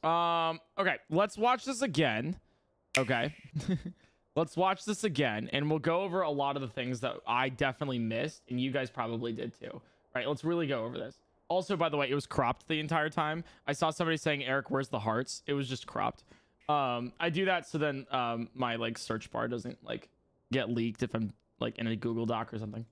Okay, let's watch this again. Okay. Let's watch this again, and we'll go over a lot of the things that I definitely missed, and you guys probably did too. Right, let's really go over this. Also, by the way, it was cropped the entire time. I saw somebody saying, Eric, where's the hearts? It was just cropped. I do that so then my like search bar doesn't like get leaked if I'm like in a Google Doc or something.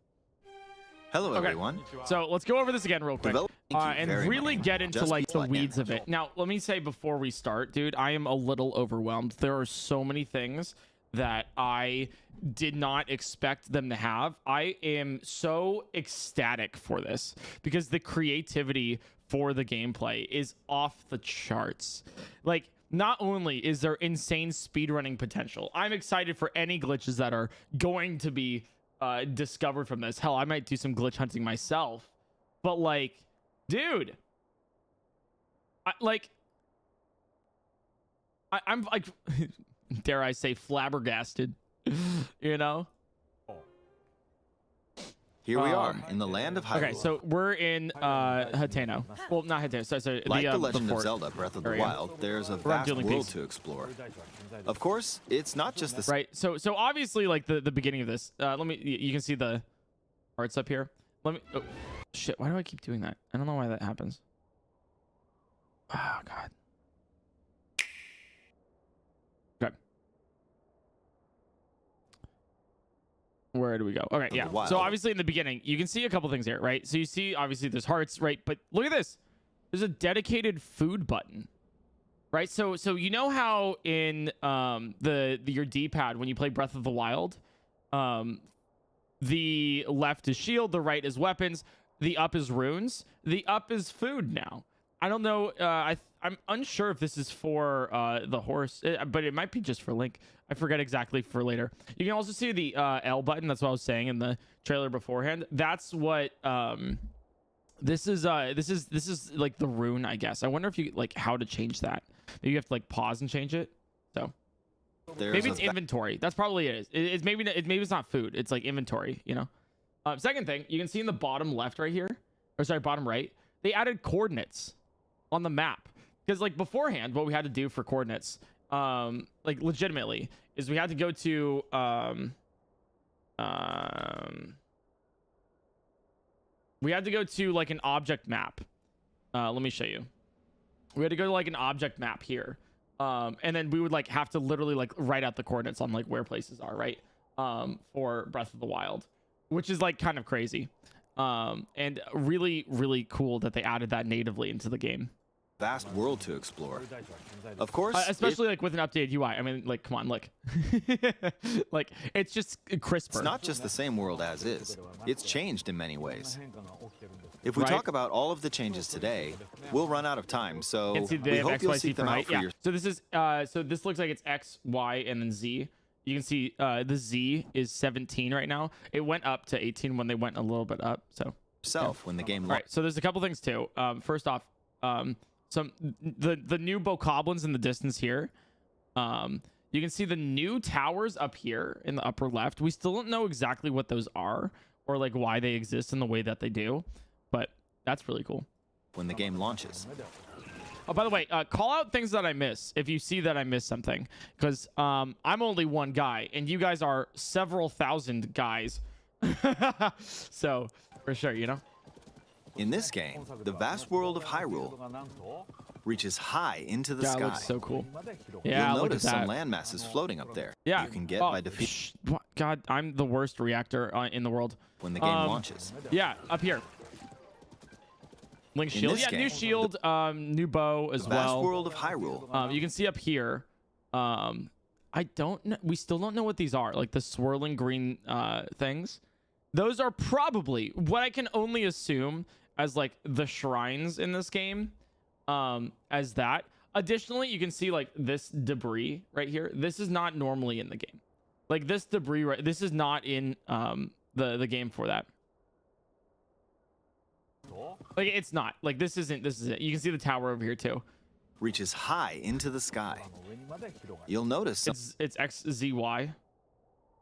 Hello, Okay. everyone. So let's go over this again real quick and really get into like the weeds of it. Now, let me say before we start, dude, I am a little overwhelmed. There are so many things that I did not expect them to have. I am so ecstatic for this because the creativity for the gameplay is off the charts. Like, not only is there insane speedrunning potential, I'm excited for any glitches that are going to be discovered from this. Hell, I might do some glitch hunting myself, but like, dude, I'm like, dare I say, flabbergasted, you know? Here we are in the land of Hyrule. Okay, so we're in Hateno. Well, not Hateno. So like the Legend the of Zelda Breath of the area. Wild, there's a vast world to explore. Of course, it's not just the right. So obviously, like the beginning of this. You can see the parts up here. Oh shit! Why do I keep doing that? I don't know why that happens. Oh god. Okay. Where do we go? Okay, yeah. So obviously in the beginning, you can see a couple things here, right? So you see obviously there's hearts, right? But look at this. There's a dedicated food button. Right? So you know how in your D-pad when you play Breath of the Wild, the left is shield, the right is weapons, the up is runes, the up is food now. I don't know, I'm unsure if this is for the horse, but it might be just for Link. I forget exactly for later. You can also see the L button. That's what I was saying in the trailer beforehand. That's what this is like the rune, I guess. I wonder if you like how to change that. Maybe you have to like pause and change it. So maybe it's inventory. That's probably it is. It's maybe it's not food. It's like inventory, you know. Second thing, you can see in the bottom left right here, or sorry, bottom right, they added coordinates on the map. Because like beforehand, what we had to do for coordinates, like legitimately, is we had to go to like an object map. Let me show you. We had to go to like an object map here. And then we would like have to literally like write out the coordinates on like where places are, right? For Breath of the Wild, which is like kind of crazy. And really, really cool that they added that natively into the game. Vast world to explore. Of course, especially like with an updated UI. I mean, like, come on, look. Like, it's just crisper. It's not just the same world as is. It's changed in many ways. If we talk about all of the changes today, we'll run out of time. So we hope you'll seek them out for your... So this is so this looks like it's X, Y, and then Z. You can see the Z is 17 right now. It went up to 18 when they went a little bit up. So when the game. Right. So there's a couple things too. First off, the new bokoblins in the distance here. You can see the new towers up here in the upper left. We still don't know exactly what those are or like why they exist in the way that they do, but that's really cool. When the game launches. Oh, by the way, call out things that I miss if you see that I missed something, because I'm only one guy and you guys are several thousand guys. So for sure, you know. In this game, the vast world of Hyrule reaches high into the sky. Looks so cool. Yeah, you'll notice some land masses floating up there. Yeah, you can get by defeat. God, I'm the worst reactor in the world. When the game launches. Yeah, up here. Link shield. Yeah, new shield, new bow as well. Vast world of Hyrule. You can see up here. I don't know. We still don't know what these are. Like the swirling green things. Those are probably what I can only assume as like the shrines in this game. As that. Additionally, you can see like this debris right here. This is not normally in the game. Like this debris right. This is not in the game for that. Like it's not. Like this isn't. This is it. You can see the tower over here too. Reaches high into the sky. You'll notice it's X, Z, Y.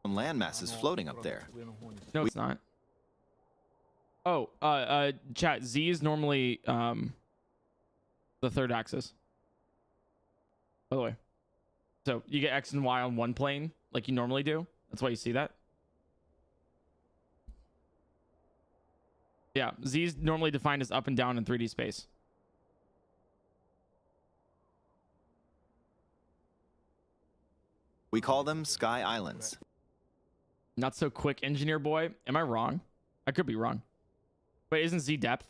Some land masses floating up there. No, it's not. Oh, chat. Z is normally the third axis. by the way. So you get X and Y on one plane like you normally do. That's why you see that. Yeah, Z is normally defined as up and down in 3D space. We call them Sky Islands. Not so quick, engineer boy. Am I wrong? I could be wrong. Wait, isn't Z depth?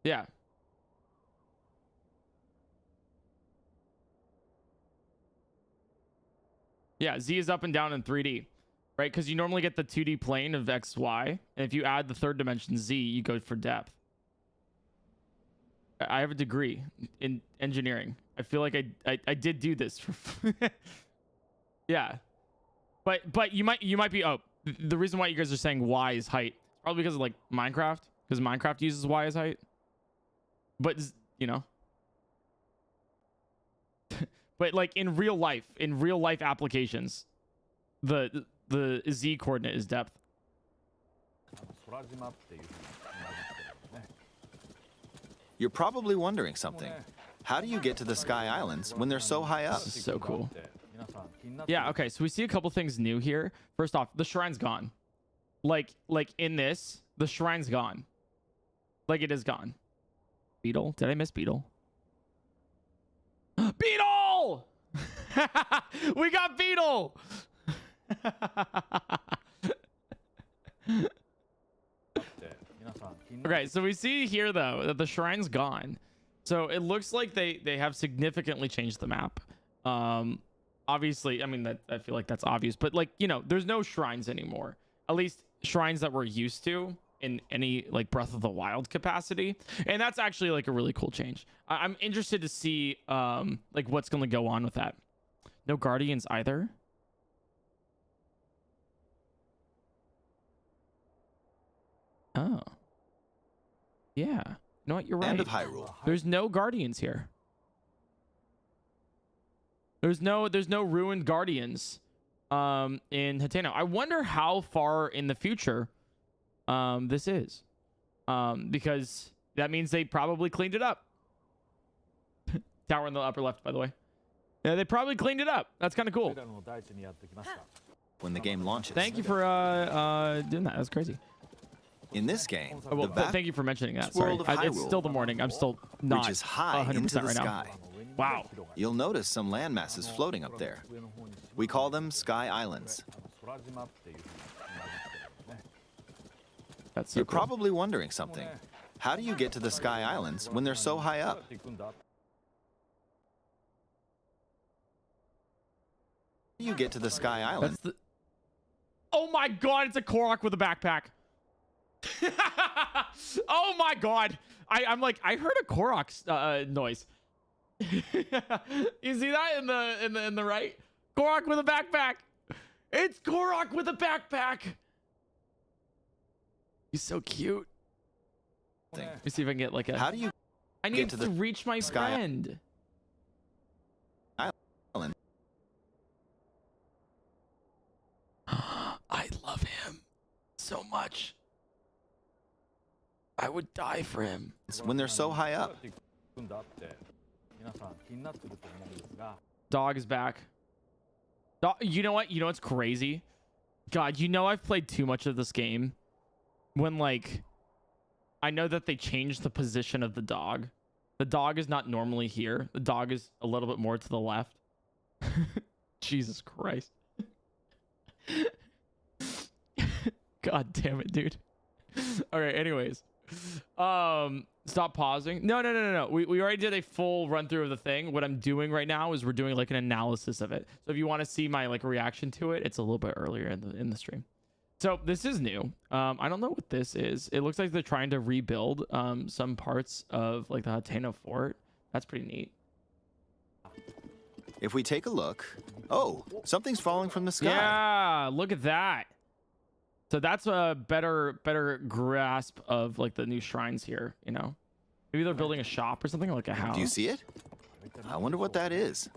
Yeah. Yeah, Z is up and down in 3D, right? Because you normally get the 2D plane of X, Y. And if you add the third dimension Z, you go for depth. I have a degree in engineering. I feel like I did do this for yeah. But you might be the reason why you guys are saying Y is height probably because of like Minecraft, because Minecraft uses Y as height. But you know, but like in real life applications, the Z coordinate is depth. You're probably wondering something. How do you get to the Sky Islands when they're so high up? This is so cool. Yeah, okay, so we see a couple things new here. First off, the shrine's gone. Like in this, the shrine's gone. Like it is gone. Beetle? Did I miss Beetle? Beetle! We got Beetle! Okay, so we see here though that the shrine's gone. So it looks like they have significantly changed the map. Obviously, I mean that I feel like that's obvious, but like, you know, there's no shrines anymore. At least shrines that we're used to in any like Breath of the Wild capacity. And that's actually like a really cool change. I'm interested to see like what's going to go on with that. No guardians either. Oh. Yeah. You know what? You're right. End of Hyrule. There's no guardians here. There's no ruined guardians in Hateno. I wonder how far in the future this is. Because that means they probably cleaned it up. Tower in the upper left, by the way. Yeah, they probably cleaned it up. That's kind of cool. When the game launches. Thank you for doing that. That's crazy. In this game, well, thank you for mentioning that. Sorry, it's still the morning. I'm still not reaches high 100% into the right sky. now. Wow. You'll notice some land masses floating up there. We call them Sky Islands. That's so You're cool. probably wondering something. How do you get to the Sky Islands when they're so high up? How do you get to the Sky Islands? Oh my god, it's a Korok with a backpack. Oh my god. I'm like, I heard a Korok noise. You see that in the right? Korok with a backpack. It's Korok with a backpack. He's so cute. Let me see if I can get like a. How do you? I need to reach my friend. Island. I love him so much. I would die for him. When they're so high up. Dog is back. Dog, you know what? You know what's crazy? God, you know I've played too much of this game. When like, I know that they changed the position of the dog. The dog is not normally here. The dog is a little bit more to the left. Jesus Christ. God damn it, dude. All right, anyways. Stop pausing. No. We already did a full run through of the thing. What I'm doing right now is we're doing like an analysis of it. So if you want to see my like reaction to it, it's a little bit earlier in the stream. So this is new. I don't know what this is. It looks like they're trying to rebuild some parts of like the Hateno fort. That's pretty neat. If we take a look, oh, something's falling from the sky. Yeah, look at that. So that's a better grasp of like the new shrines here, you know? Maybe they're building a shop or something, like a house. Do you see it? I wonder what that is.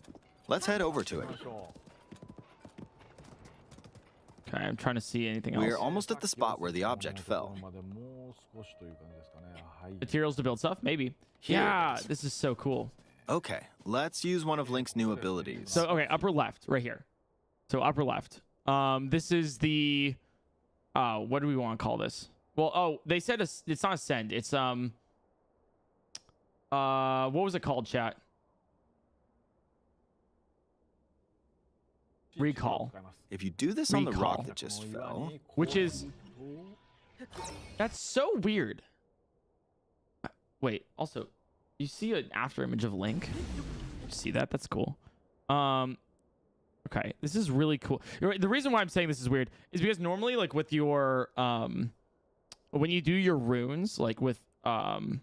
Let's head over to it. Okay, I'm trying to see anything else. We're almost at the spot where the object fell. Materials to build stuff? Maybe. Here Yeah, this is so cool. Okay, let's use one of Link's new abilities. So, okay, upper left, right here. So upper left. This is the, what do we want to call this? Well, oh, they said it's not ascend. It's, what was it called, chat? Recall. If you do this on the rock that just fell, which is, that's so weird. Wait, also, you see an after image of Link? You see that? That's cool. Okay, this is really cool. The reason why I'm saying this is weird is because normally, like with your when you do your runes, like with when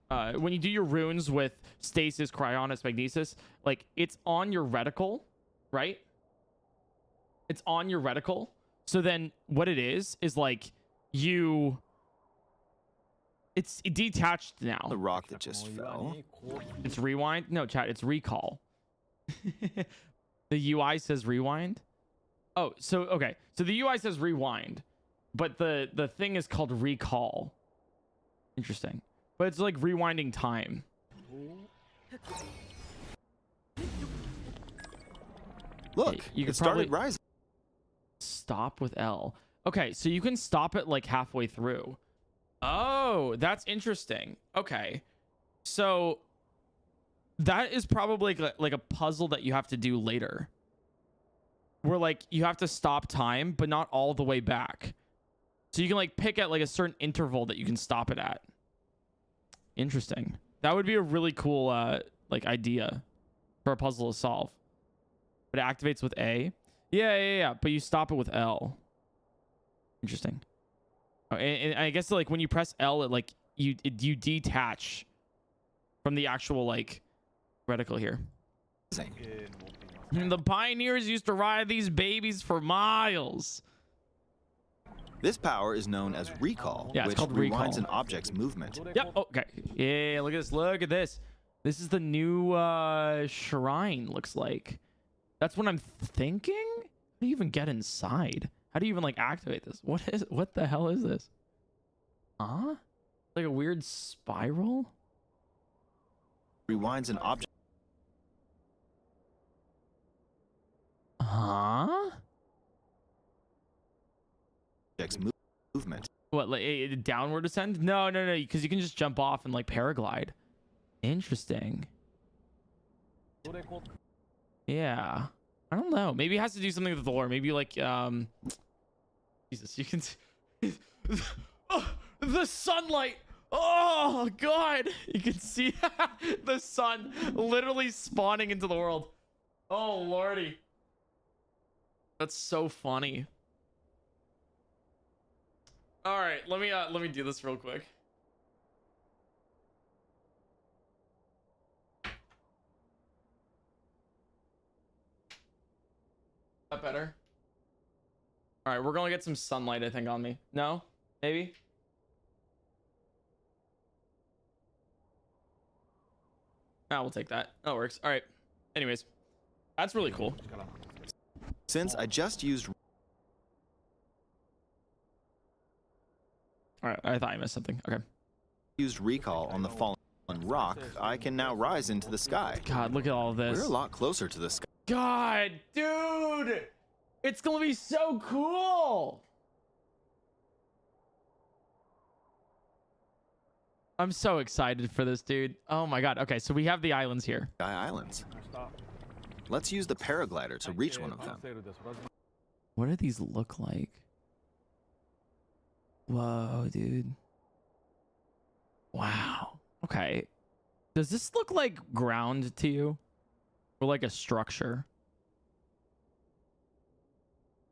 you do your runes with stasis, cryonis, magnesis, like it's on your reticle, right? It's on your reticle. So then what it is like it's detached now. The rock that just fell. It's rewind. No, chat. It's recall. The UI says rewind. Oh, so okay. So the UI says rewind, but the thing is called recall. Interesting. But it's like rewinding time. Look, it started rising. Stop with L. Okay, so you can stop it like halfway through. Oh, that's interesting. Okay. So that is probably like a puzzle that you have to do later. Where like you have to stop time, but not all the way back. So you can like pick at like a certain interval that you can stop it at. Interesting. That would be a really cool like idea for a puzzle to solve. But it activates with A. Yeah. But you stop it with L. Interesting. Oh, and I guess like when you press L, it like you detach from the actual like reticle here. The pioneers used to ride these babies for miles. This power is known as recall, which rewinds an object's movement. Yep. Okay. Yeah. Look at this. Look at this. This is the new shrine. Looks like. That's what I'm thinking. How do you even get inside? How do you even like activate this? What the hell is this? Huh? Like a weird spiral? Rewinds an object. Huh? Object's movement. What, like a downward ascend? No, because you can just jump off and like paraglide. Interesting. Yeah. I don't know. Maybe it has to do something with the lore. Maybe like Jesus, you can oh, the sunlight. Oh god. You can see the sun literally spawning into the world. Oh lordy. That's so funny. All right, let me do this real quick. That better? All right, we're gonna get some sunlight, I think, on me. No? Maybe? Ah, we'll take that. That works. All right. Anyways, that's really cool. Since I just used... All right, I thought I missed something. Okay. Used recall on the fallen rock, I can now rise into the sky. God, look at all of this. We're a lot closer to the sky. God, dude! It's gonna be so cool! I'm so excited for this, dude. Oh my god. Okay, so we have the islands here. Sky Islands. Let's use the paraglider to reach one of them. What do these look like? Whoa, dude. Wow. Okay. Does this look like ground to you? Or like a structure?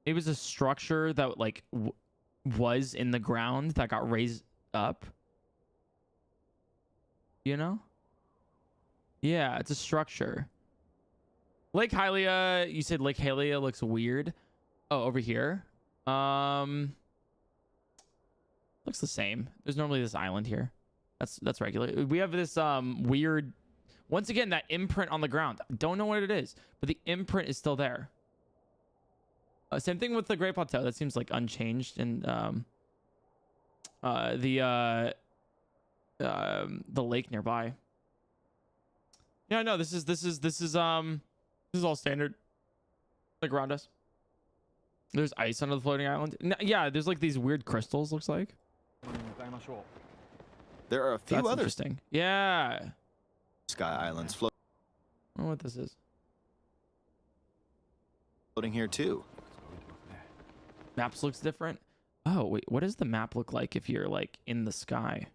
It was a structure that like was in the ground that got raised up. You know? Yeah, it's a structure. Lake Hylia, you said Lake Hylia looks weird. Oh, over here. Looks the same. There's normally this island here. That's regular. We have this weird, once again, that imprint on the ground. I don't know what it is, but the imprint is still there. Same thing with the Great Plateau. That seems like unchanged. And the lake nearby. Yeah, no, this is all standard, like around us. There's ice under the floating island. No, yeah, there's like these weird crystals. Looks like. There are a few That's other interesting. Yeah. sky islands I don't know what this is. floating here too. Maps looks different. Oh wait, what does the map look like if you're like in the sky?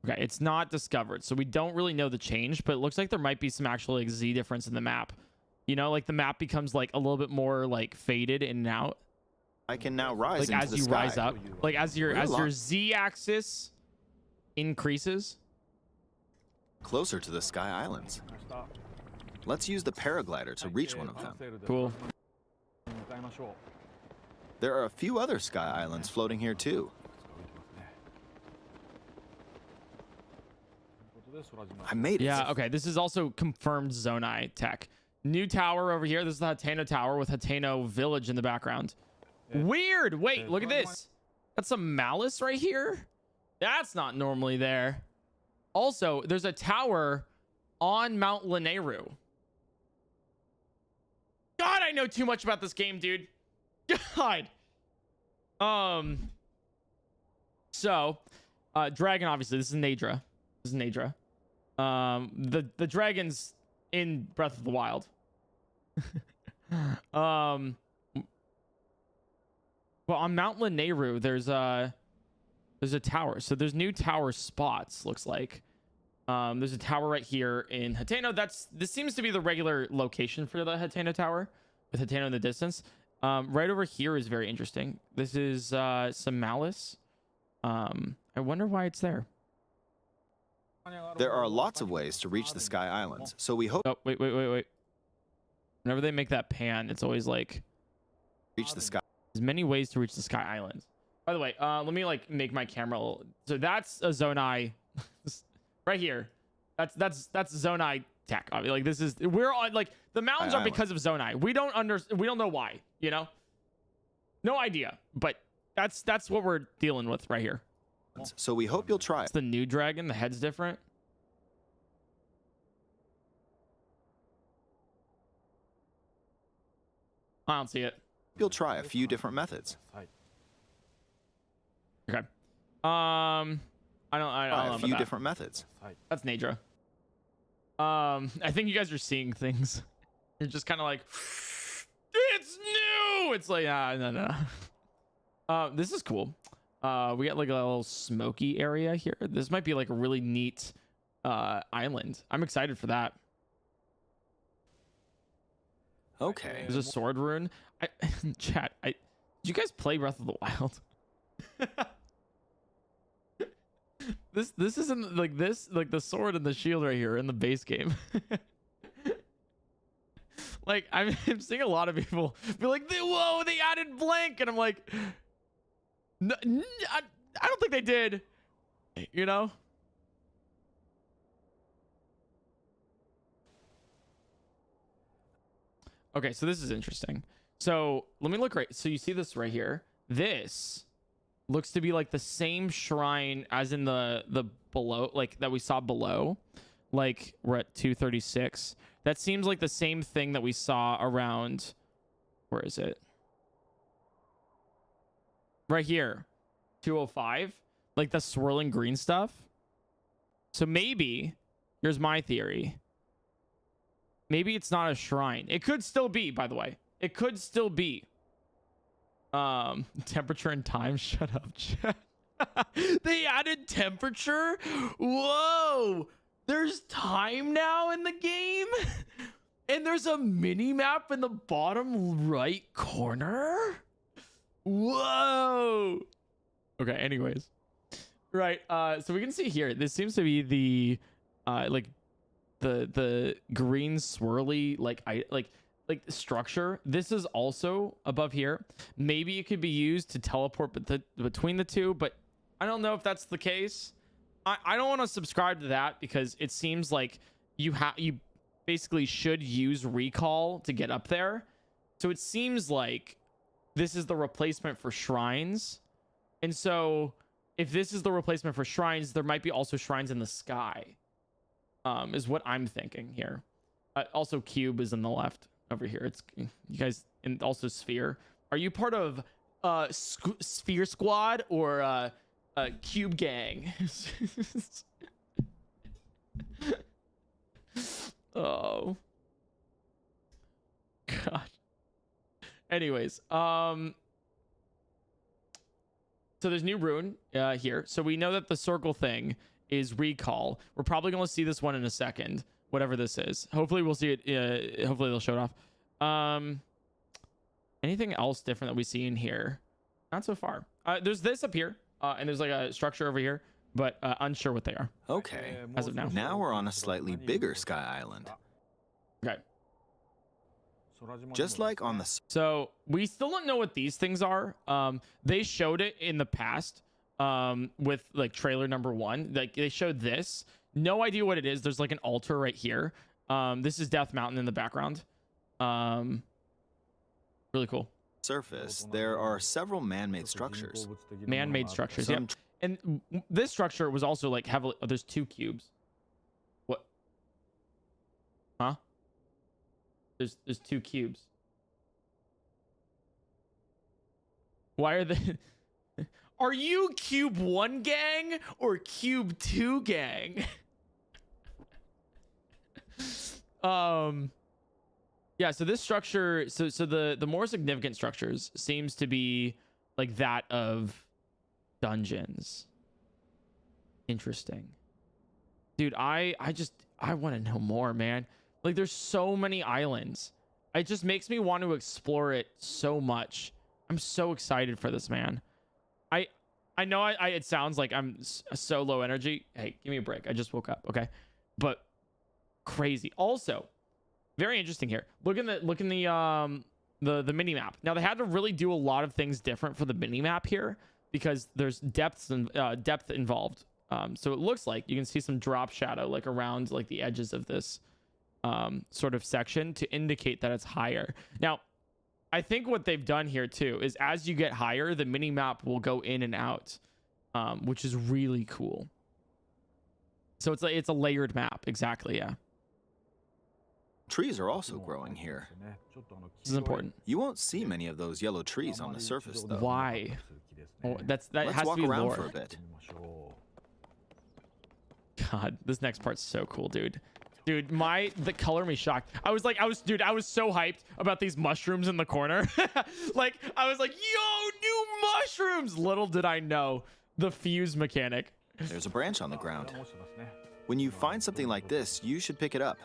Okay, it's not discovered, so we don't really know the change, but it looks like there might be some actual like Z difference in the map. You know, like the map becomes like a little bit more like faded in and out. I can now rise Like into as the you sky. rise up, like as your Z axis increases. Closer to the sky islands. Let's use the paraglider to reach one of them. Cool. There are a few other sky islands floating here too. I made it. Yeah, okay. This is also confirmed Zonai tech. New tower over here. This is the Hateno Tower with Hateno Village in the background. Weird. Wait, look at this. That's some malice right here. That's not normally there. Also, there's a tower on Mount Lanayru. God, I know too much about this game, dude. God. So, dragon, obviously. This is Nadra. This is Nadra. The dragons in Breath of the Wild. Well, on Mount Lanayru, there's a tower. So there's new tower spots, looks like. There's a tower right here in Hateno. This seems to be the regular location for the Hateno Tower, with Hateno in the distance. Right over here is very interesting. This is some malice. I wonder why it's there. There are lots of ways to reach the sky islands, so we hope Oh, wait. Whenever they make that pan, it's always like reach the sky. there's many ways to reach the sky islands. By the way, let me like make my camera a little... So that's a Zonai right here. That's Zonai tech. I mean, like this is we're on like the mountains are because of Zonai. We don't know why, you know? No idea, but that's what we're dealing with right here. So we hope you'll try it. It's the new dragon. The head's different. I don't see it. You'll try a few different methods. Okay. I don't know a few different methods. That's Nadra. I think you guys are seeing things. You're just kind of like, it's new. It's like, no. This is cool. We got like a little smoky area here. This might be like a really neat island. I'm excited for that. Okay. There's a sword rune. Chat, did you guys play Breath of the Wild? This isn't like this, like the sword and the shield right here in the base game. Like I'm seeing a lot of people be like, whoa, they added blank, and I'm like, no, I don't think they did, you know. Okay, so this is interesting. So let me look right. So you see this right here. This looks to be like the same shrine as in the below, like that we saw below. Like we're at 236. That seems like the same thing that we saw around. Where is it? Right here, 205. Like the swirling green stuff. So maybe, here's my theory. Maybe it's not a shrine. It could still be, by the way. It could still be. Temperature and time. Shut up, chat. They added temperature? Whoa! There's time now in the game? And there's a mini map in the bottom right corner? Whoa! Okay, anyways. Right, so we can see here, this seems to be the like the green swirly like structure. This is also above here. Maybe it could be used to teleport between the two, but I don't know if that's the case. I don't want to subscribe to that because it seems like you basically should use recall to get up there. So it seems like this is the replacement for shrines. And so if this is the replacement for shrines, there might be also shrines in the sky, is what I'm thinking here. Also, cube is in the left over here. It's you guys, and also sphere. Are you part of sphere squad or cube gang? Oh god. Anyways, so there's new rune here. So we know that the circle thing is recall. We're probably going to see this one in a second, whatever this is. Hopefully we'll see it. Hopefully they'll show it off. Anything else different that we see in here? Not so far. There's this up here, and there's like a structure over here, but unsure what they are. Okay. As of now. Now we're on a slightly bigger sky island. Okay. Just like on the... So we still don't know what these things are. They showed it in the past with like trailer number 1. Like they showed this. No idea what it is. There's like an altar right here. This is Death Mountain in the background. Really cool. Surface, there are several man-made structures. Man-made structures, yeah. And this structure was also like heavily... Oh, there's 2 cubes. What? Huh? There's 2 cubes. Why are they... Are you cube 1 gang or cube 2 gang? Yeah, so this structure, so the more significant structures seems to be like that of dungeons. Interesting. Dude, I want to know more, man. Like there's so many islands. It just makes me want to explore it so much. I'm so excited for this, man. I know it sounds like I'm so low energy. Hey, give me a break. I just woke up, okay? But crazy. Also, very interesting here. Look in the mini map. Now they had to really do a lot of things different for the mini map here because there's depth involved. So it looks like you can see some drop shadow like around like the edges of this sort of section to indicate that it's higher. Now, I think what they've done here too is as you get higher, the mini map will go in and out, which is really cool. So it's a layered map. Exactly. Yeah. Trees are also growing here. This is important. You won't see many of those yellow trees on the surface, though. Why? Oh, that Let's has walk to be around lore. for a bit. God, this next part's so cool, dude. Dude, the color me shocked. I was so hyped about these mushrooms in the corner. Like, I was like, yo, new mushrooms. Little did I know the fuse mechanic. There's a branch on the ground. When you find something like this, you should pick it up.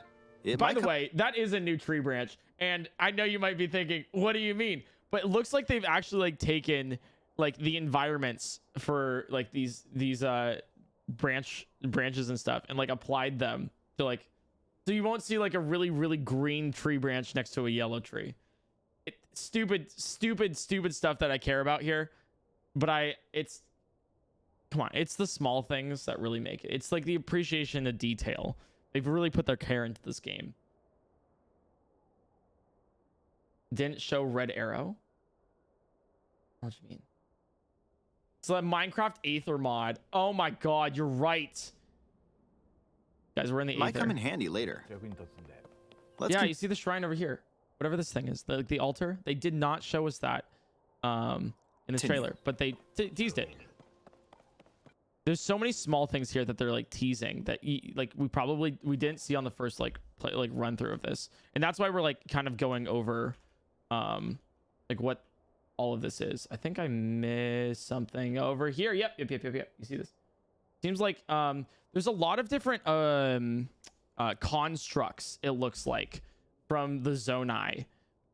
By the way, that is a new tree branch. And I know you might be thinking, what do you mean? But it looks like they've actually like taken like the environments for like these branches and stuff and like applied them to like, so you won't see like a really, really green tree branch next to a yellow tree. Stupid stuff that I care about here. But come on, it's the small things that really make it. It's like the appreciation of detail. They've really put their care into this game. Didn't show red arrow. What do you mean? So that Minecraft Aether mod. Oh my god, you're right. Guys, we're in the Aether. Might come in handy later. Yeah, you see the shrine over here. Whatever this thing is, the altar. They did not show us that in this trailer, but they teased it. There's so many small things here that they're like teasing that like we didn't see on the first like run through of this, and that's why we're like kind of going over like what all of this is. I think I missed something over here. Yep. You see this? Seems like there's a lot of different constructs, it looks like, from the Zonai.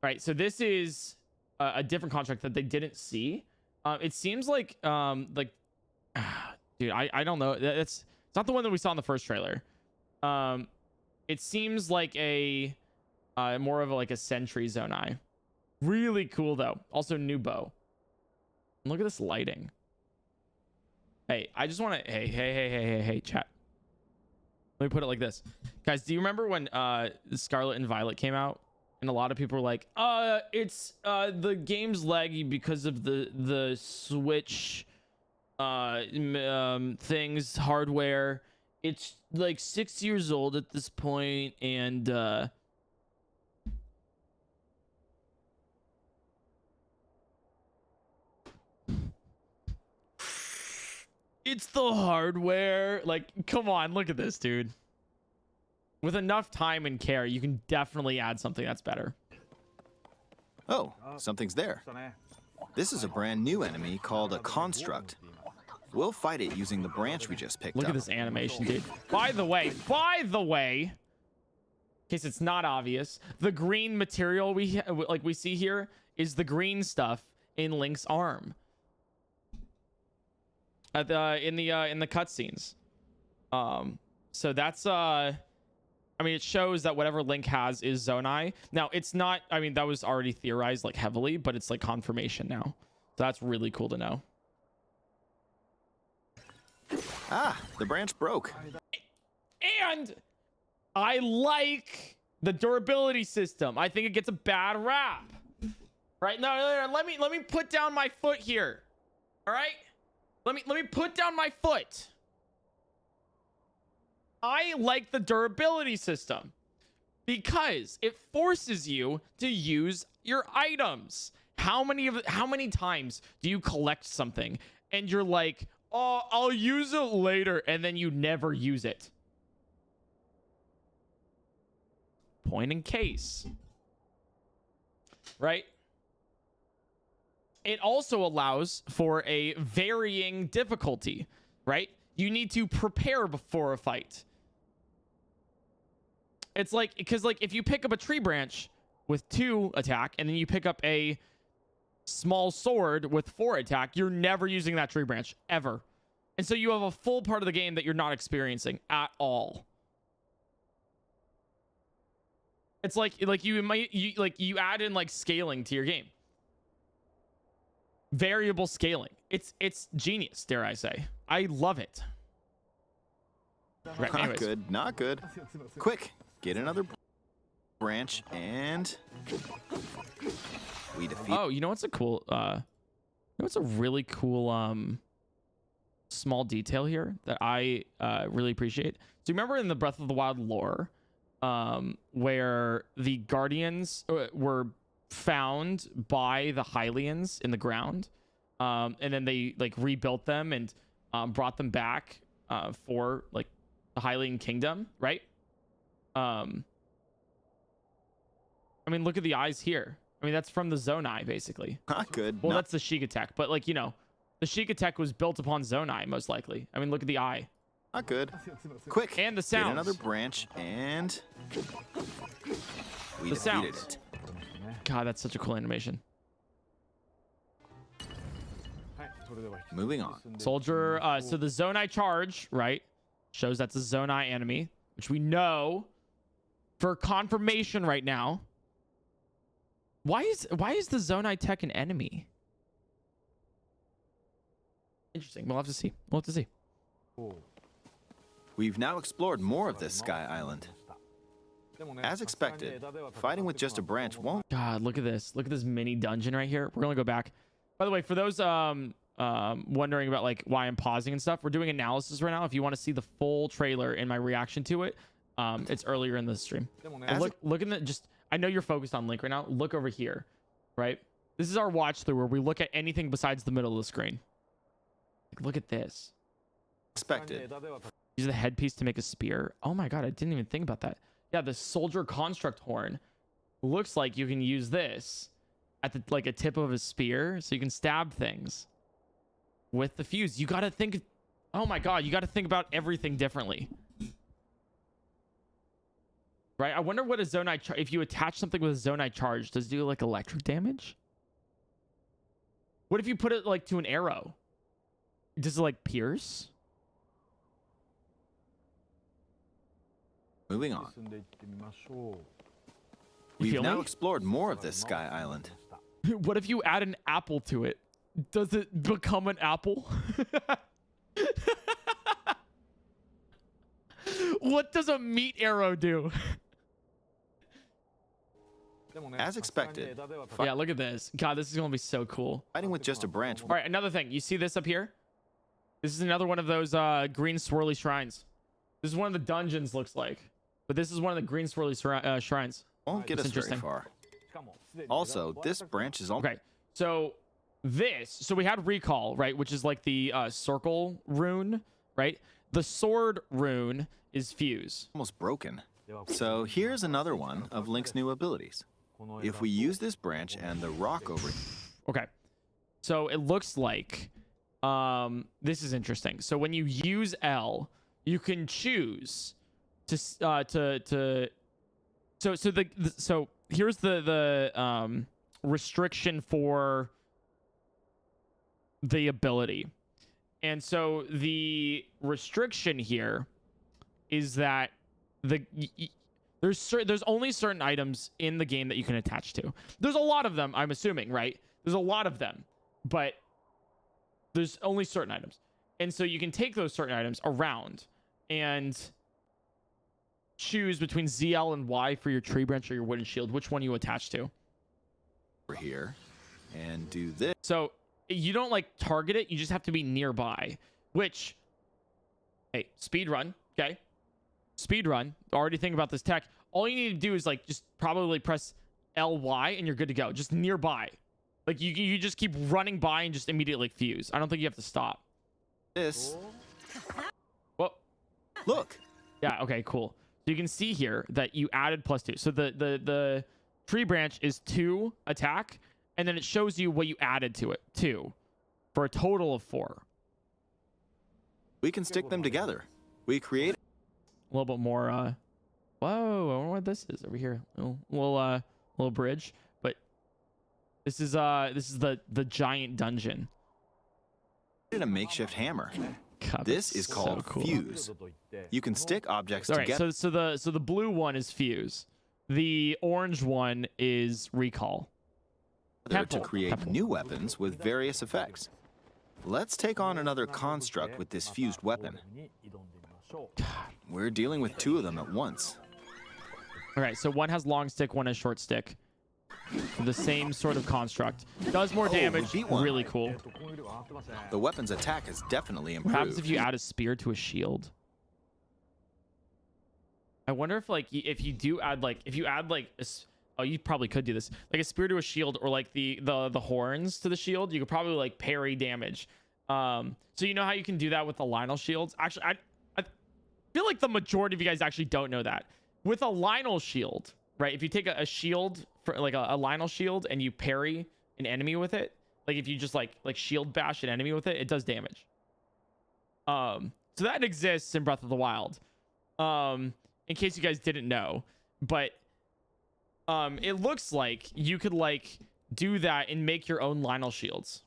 Right, so this is a different construct that they didn't see. It seems like dude, I don't know. It's not the one that we saw in the first trailer. It seems like a more of a sentry Zonai. Really cool though. Also new bow. And look at this lighting. Hey, I just want to hey chat. Let me put it like this. Guys, do you remember when Scarlet and Violet came out? And a lot of people were like, it's the game's laggy because of the Switch things, hardware. It's like 6 years old at this point, and it's the hardware. Like, come on, look at this, dude. With enough time and care, you can definitely add something that's better. Oh, something's there. This is a brand new enemy called a construct. We'll fight it using the branch we just picked up. Look at this animation, dude. By the way, in case it's not obvious, the green material we see here is the green stuff in Link's arm. In the cutscenes. So that's I mean, it shows that whatever Link has is Zonai. Now, it's not, I mean, that was already theorized like heavily, but it's like confirmation now. So that's really cool to know. Ah, the branch broke. And I like the durability system. I think it gets a bad rap. Right? No, let me put down my foot here. All right? Let me put down my foot. I like the durability system because it forces you to use your items. How many times do you collect something and you're like, "Oh, I'll use it later," and then you never use it? Point in case. Right? It also allows for a varying difficulty, right? You need to prepare before a fight. It's like, because like if you pick up a tree branch with 2 attack and then you pick up a small sword with 4 attack, you're never using that tree branch ever. And so you have a full part of the game that you're not experiencing at all. It's like you add in like scaling to your game. Variable scaling. It's genius, dare I say. I love it. Right, not good, not good. Quick, get another branch and we defeat. Oh, you know what's a cool you know what's a really cool small detail here that I really appreciate? So remember in the Breath of the Wild lore where the Guardians were found by the Hylians in the ground, and then they like rebuilt them and brought them back for like the Hylian kingdom, right? I mean, look at the eyes here. I mean, that's from the Zonai, basically. Not good. Well, that's the Shigatech, but like, you know, the Shigatech was built upon Zonai, most likely. I mean, look at the eye. Not good. Quick, and the sounds. Get another branch and we the defeated sounds. it. God, that's such a cool animation. Moving on. Soldier, so the Zonai charge, right, shows that's a Zonai enemy, which we know for confirmation right now. Why is the Zonai tech an enemy? Interesting. We'll have to see. We'll have to see. We've now explored more of this Sky Island. As expected, fighting with just a branch won't. God, look at this. Look at this mini dungeon right here. We're gonna go back. By the way, for those wondering about like why I'm pausing and stuff, we're doing analysis right now. If you want to see the full trailer and my reaction to it, it's earlier in the stream. Look in the just. I know you're focused on Link right now. Look over here, right? This is our watch through where we look at anything besides the middle of the screen. Like, look at this. Expected. Use the headpiece to make a spear. Oh my god, I didn't even think about that. Yeah, the soldier construct horn looks like you can use this at the like a tip of a spear, so you can stab things with the fuse. You got to think. Oh my god, you got to think about everything differently. Right? I wonder what a Zonai if you attach something with a Zonai charge, does it do like electric damage? What if you put it like to an arrow? Does it like pierce? Moving on. We've now explored more of this Sky Island. What if you add an apple to it? Does it become an apple? What does a meat arrow do? As expected. Yeah, look at this. God, this is going to be so cool. Fighting with just a branch. All right, another thing. You see this up here? This is another one of those green swirly shrines. This is one of the dungeons, looks like. But this is one of the green swirly shrines. Won't get us very far. Also, this branch is all... Okay, so so we had recall, right? Which is like the circle rune, right? The sword rune is fuse. Almost broken. So here's another one of Link's new abilities. If we use this branch and the rock over... Okay, so it looks like this is interesting. So when you use L, you can choose to so here's the restriction for the ability. And so the restriction here is that there's only certain items in the game that you can attach to. There's a lot of them, I'm assuming, right? There's a lot of them, but there's only certain items. And so you can take those certain items around and choose between ZL and Y for your tree branch or your wooden shield, which one you attach to. Over here and do this. So you don't like target it, you just have to be nearby, which, hey, speed run, okay? Speed run. Already think about this tech. All you need to do is like just probably press LY and you're good to go. Just nearby. Like you just keep running by and just immediately fuse. I don't think you have to stop. This. Well, look. Yeah, okay, cool. So you can see here that you added +2. So the tree branch is 2 attack, and then it shows you what you added to it, 2, for a total of 4. We can stick them together. We create a little bit more whoa, I wonder what this is over here. Little bridge, but this is the giant dungeon. A makeshift hammer. God, this is called so cool. Fuse. You can stick objects together. together. So the blue one is Fuse. The orange one is Recall. To create new weapons with various effects. Let's take on another construct with this fused weapon. We're dealing with 2 of them at once. All right, so one has long stick, one has short stick. The same sort of construct. Does more damage. Really cool. The weapon's attack has definitely improved. What happens if you add a spear to a shield? I wonder if if you add oh, you probably could do this, like a spear to a shield, or like the horns to the shield. You could probably like parry damage. So you know how you can do that with the Lionel shields? Actually, I feel like the majority of you guys actually don't know that. With a Lionel shield, right? If you take a shield, for like a Lionel shield, and you parry an enemy with it, like if you just like shield bash an enemy with it, it does damage. So that exists in Breath of the Wild. In case you guys didn't know, but it looks like you could like do that and make your own Lionel shields.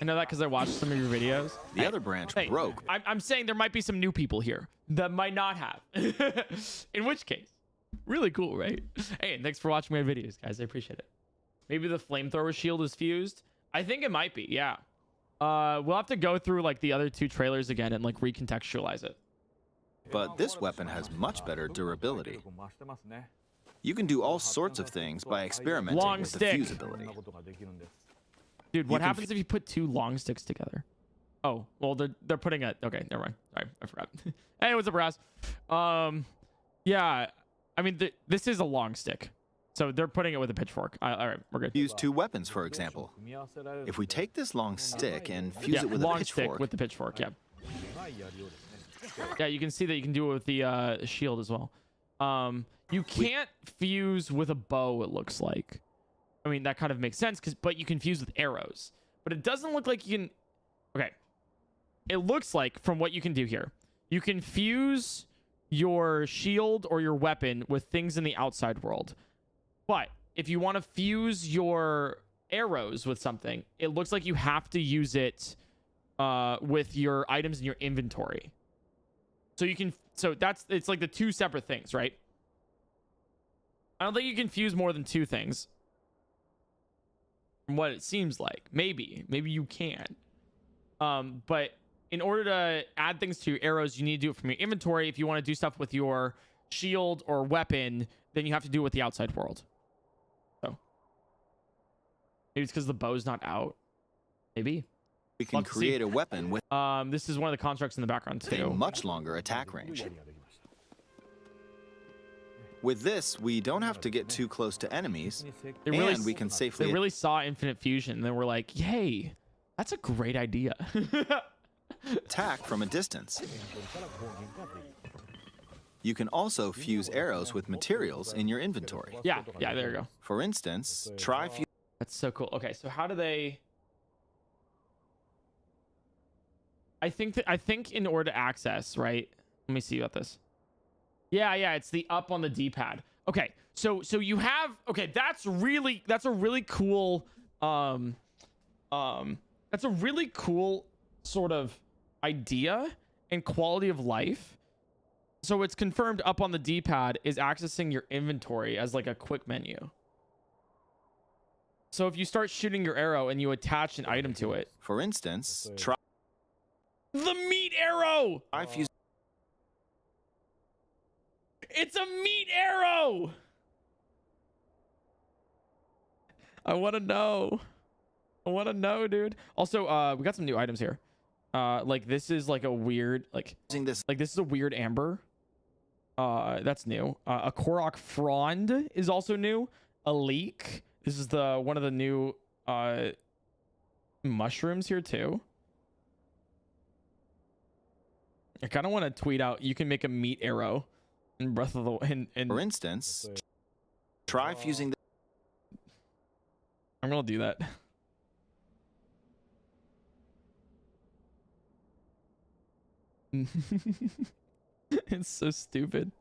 I know that because I watched some of your videos. The other branch broke. I'm saying there might be some new people here that might not have. In which case, really cool, right? Hey, thanks for watching my videos, guys. I appreciate it. Maybe the flamethrower shield is fused. I think it might be, yeah. We'll have to go through like the other 2 trailers again and like recontextualize it. But this weapon has much better durability. You can do all sorts of things by experimenting with the fuse ability. Dude, what happens if you put 2 long sticks together? Oh, well, they're putting it. Okay, never mind. Sorry, I forgot. Hey, what's up, Raz? Yeah, I mean, this is a long stick, so they're putting it with a pitchfork. All right, we're good. Use 2 weapons, for example. If we take this long stick and fuse it with a long pitchfork. Stick with the pitchfork, yeah. Yeah, you can see that you can do it with the shield as well. You can't fuse with a bow, it looks like. I mean, that kind of makes sense, but you can fuse with arrows. But it doesn't look like you can... Okay. It looks like, from what you can do here, you can fuse your shield or your weapon with things in the outside world. But if you want to fuse your arrows with something, it looks like you have to use it with your items in your inventory. So you can... So it's like the 2 separate things, right? I don't think you can fuse more than 2 things. From what it seems like. Maybe you can. But in order to add things to your arrows, you need to do it from your inventory. If you want to do stuff with your shield or weapon, then you have to do it with the outside world. So Maybe it's because the bow's not out. Maybe. We can create a weapon with this is one of the constructs in the background a too. much longer attack range. With this, we don't have to get too close to enemies, and we can safely... They really saw Infinite Fusion, and they were like, yay, that's a great idea. attack from a distance. You can also fuse arrows with materials in your inventory. Yeah, there you go. For instance, try... That's so cool. Okay, so how do they... I think in order to access, right? Let me see about this. Yeah, it's the up on the D-pad. Okay, so you have, okay, that's a really cool that's a really cool sort of idea and quality of life. So it's confirmed up on the D-pad is accessing your inventory as like a quick menu. So if you start shooting your arrow and you attach an item to it. For instance, try the meat arrow. It's a meat arrow. I want to know. Dude. Also, we got some new items here. Like this is like a weird, like this is a weird amber. That's new. A Korok frond is also new. A leek. This is one of the new mushrooms here too. I kind of want to tweet out. You can make a meat arrow. In Breath of the For instance, try fusing I'm gonna do that. It's so stupid.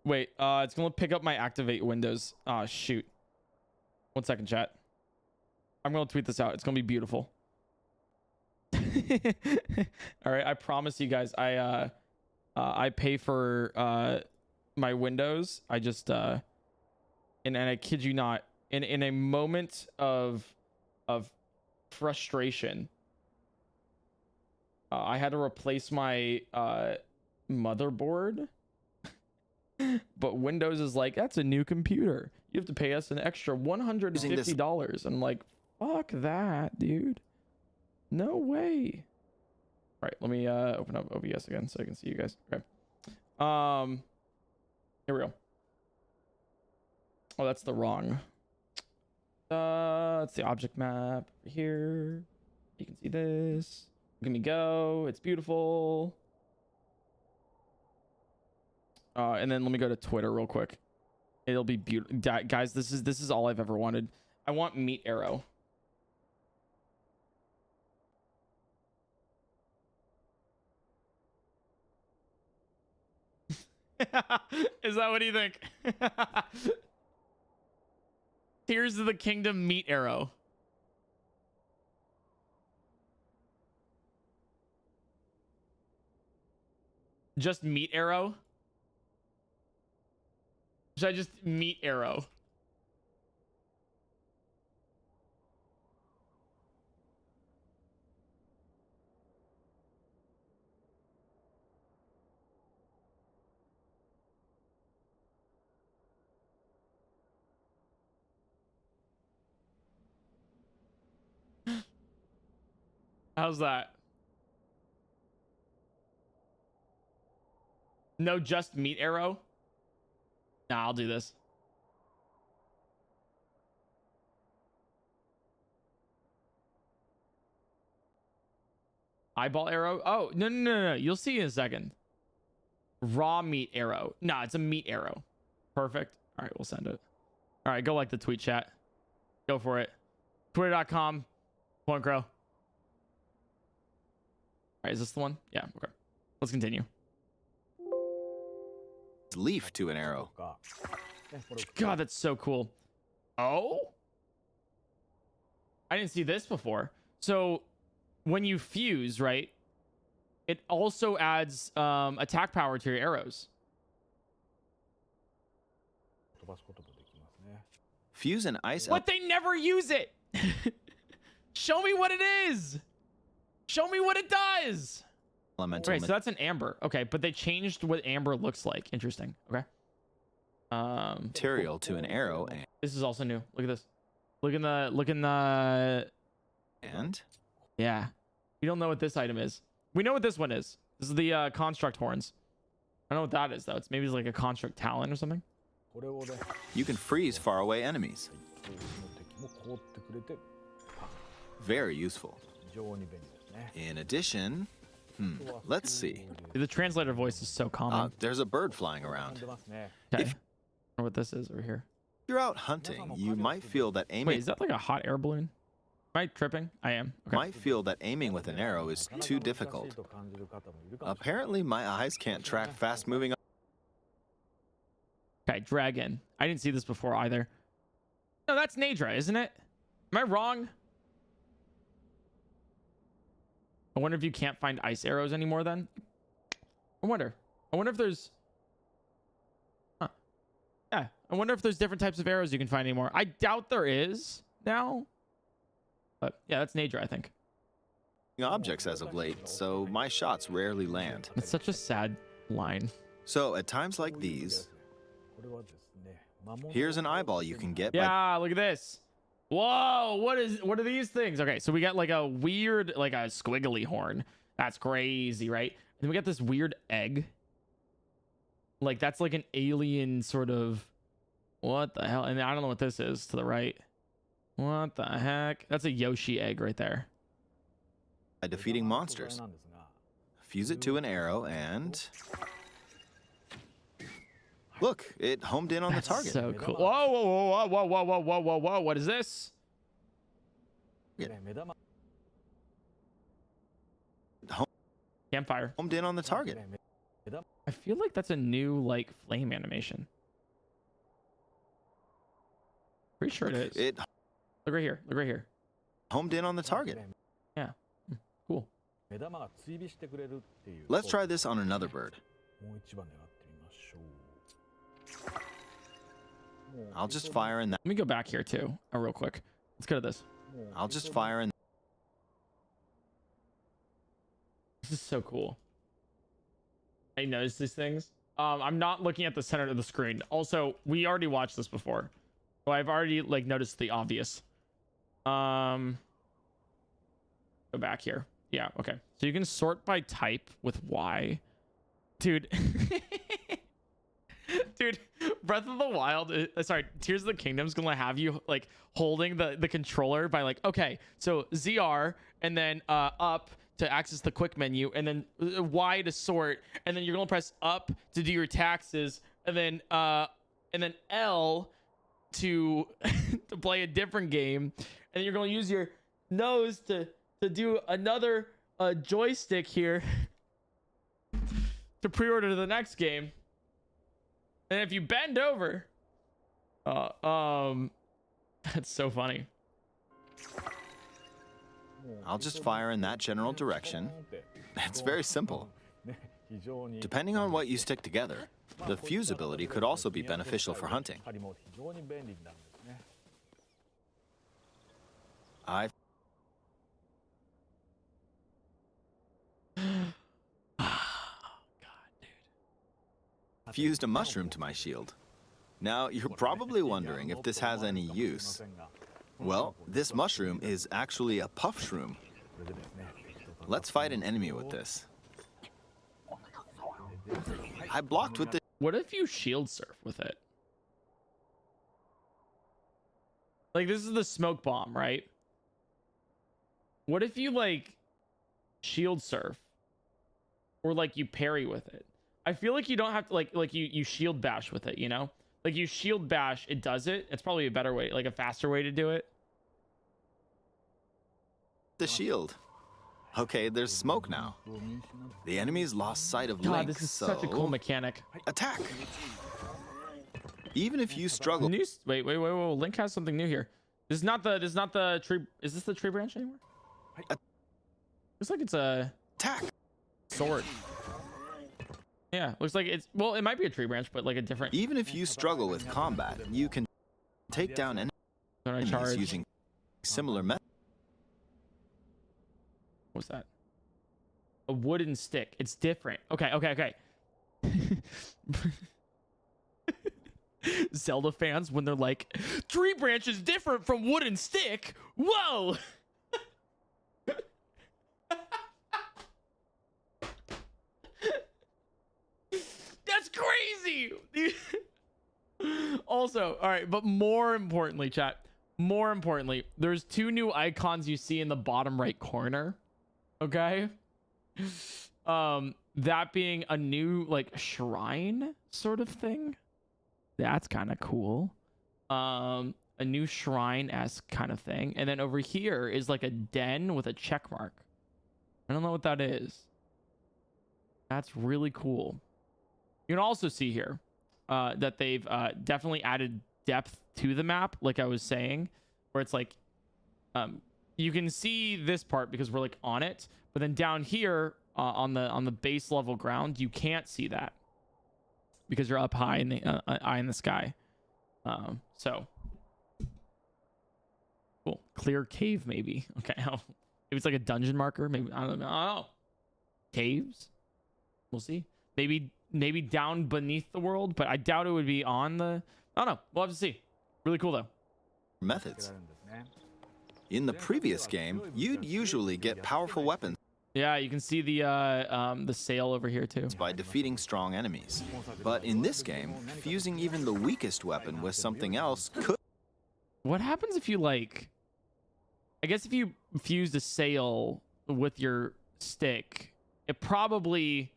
Wait, it's gonna pick up my activate windows. Oh shoot. 1 second, chat. I'm gonna tweet this out. It's gonna be beautiful. All right, I promise you guys. I pay for my windows. I just and I kid you not, in a moment of frustration, I had to replace my motherboard. But Windows is like, that's a new computer. You have to pay us an extra $150. I'm like, fuck that, dude. No way. All right, let me open up OBS again so I can see you guys. Okay. Here we go. Oh, that's the wrong. It's the object map here. You can see this. Look at me go. It's beautiful. And then let me go to Twitter real quick. It'll be beautiful, guys. This is all I've ever wanted. I want meat arrow. Is that what you think? Tears of the Kingdom meat arrow. Just meat arrow? Should I just meat arrow? How's that? No, just meat arrow? Nah, I'll do this. Eyeball arrow? Oh, no. You'll see in a second. Raw meat arrow. Nah, it's a meat arrow. Perfect. All right, we'll send it. All right, go like the tweet chat. Go for it. Twitter.com. PointCrow. All right, is this the one? Yeah, okay. Let's continue. Leaf to an arrow. God, that's so cool. Oh? I didn't see this before. So when you fuse, right, it also adds attack power to your arrows. Fuse an ice. But they never use it. Show me what it is. Show me what it does. Elemental. Okay, so that's an amber. Okay, but they changed what amber looks like. Interesting. Okay. Material to an arrow and... This is also new. Look at this. Look in the... And? Yeah. We don't know what this item is. We know what this one is. This is the construct horns. I don't know what that is, though. Maybe it's like a construct talon or something. You can freeze faraway enemies. Very useful. In addition, let's see. The translator voice is so common. There's a bird flying around. Okay. I don't know what this is over here. If you're out hunting, you might feel that aiming... Wait, is that like a hot air balloon? Am I tripping? I am. Okay. Might feel that aiming with an arrow is too difficult. Apparently, my eyes can't track fast-moving... Okay, dragon. I didn't see this before either. No, that's Nadra, isn't it? Am I wrong? I wonder if you can't find ice arrows anymore then? I wonder if there's... Huh. Yeah, I wonder if there's different types of arrows you can find anymore. I doubt there is now. But yeah, that's Nadra, I think. Objects as of late, so my shots rarely land. It's such a sad line. So at times like these, here's an eyeball you can get. Yeah, look at this. Whoa, what are these things? Okay, so we got like a weird, like a squiggly horn. That's crazy, right? And then we got this weird egg. Like that's like an alien sort of, what the hell? And I don't know what this is to the right. What the heck? That's a Yoshi egg right there. By defeating monsters. Fuse it to an arrow and... Look, it homed in on the target. So cool. Whoa, whoa, whoa, whoa, whoa, whoa, whoa, whoa, whoa. What is this? Yeah. Campfire. Homed in on the target. I feel like that's a new, like, flame animation. Pretty sure it is. Look right here. Look right here. Homed in on the target. Yeah. Cool. Let's try this on another bird. I'll just fire in that. Let me go back here too, real quick. Let's go to this. I'll just fire in. This is so cool. I noticed these things. I'm not looking at the center of the screen. Also, we already watched this before, so I've already like noticed the obvious. Go back here. Yeah, okay. So you can sort by type with Y. Dude. Dude, Breath of the Wild, sorry, Tears of the Kingdom's gonna have you like holding the controller by like, okay, so ZR and then up to access the quick menu and then Y to sort, and then you're gonna press up to do your taxes, and then L to to play a different game, and then you're gonna use your nose to do another joystick here to pre-order the next game. And if you bend over, that's so funny. I'll just fire in that general direction. It's very simple. Depending on what you stick together, the fuse ability could also be beneficial for hunting. I've fused a mushroom to my shield. Now, you're probably wondering if this has any use. Well, this mushroom is actually a puff shroom. Let's fight an enemy with this. I blocked with this. What if you shield surf with it? Like, this is the smoke bomb, right? What if you, like, shield surf? Or, like, you parry with it? I feel like you don't have to, like you shield bash with it, you know? Like, you shield bash, it does it. It's probably a better way, like a faster way to do it. The shield. Okay, there's smoke now. The enemy's lost sight of Link, God, this is such a cool mechanic. Attack! Even if you struggle... Wait. Link has something new here. This is not the tree... Is this the tree branch anymore? Looks like it's a... Attack! Sword. Yeah, looks like it's... Well, it might be a tree branch, but like a different... Even if you struggle with combat, you can take down enemies using similar methods. What's that? A wooden stick. It's different. Okay. Zelda fans when they're like, tree branch is different from wooden stick. Whoa. That's crazy. Also, all right, but more importantly, chat, more importantly, there's 2 new icons you see in the bottom right corner. Okay. That being a new like shrine sort of thing. That's kind of cool. A new shrine-esque kind of thing. And then over here is like a den with a check mark. I don't know what that is. That's really cool. You can also see here that they've definitely added depth to the map, like I was saying, where it's like you can see this part because we're like on it, but then down here on the base level ground, you can't see that because you're up high in the sky. So cool. Clear cave, maybe. Okay. Maybe it's like a dungeon marker. Maybe I don't know. Oh, caves. We'll see. Maybe down beneath the world, but I doubt it would be on the. I don't know. We'll have to see. Really cool though. Methods. In the previous game, you'd usually get powerful weapons. Yeah, you can see the sail over here too. By defeating strong enemies. But in this game, fusing even the weakest weapon with something else could... What happens if you like... I guess if you fused a sail with your stick, it probably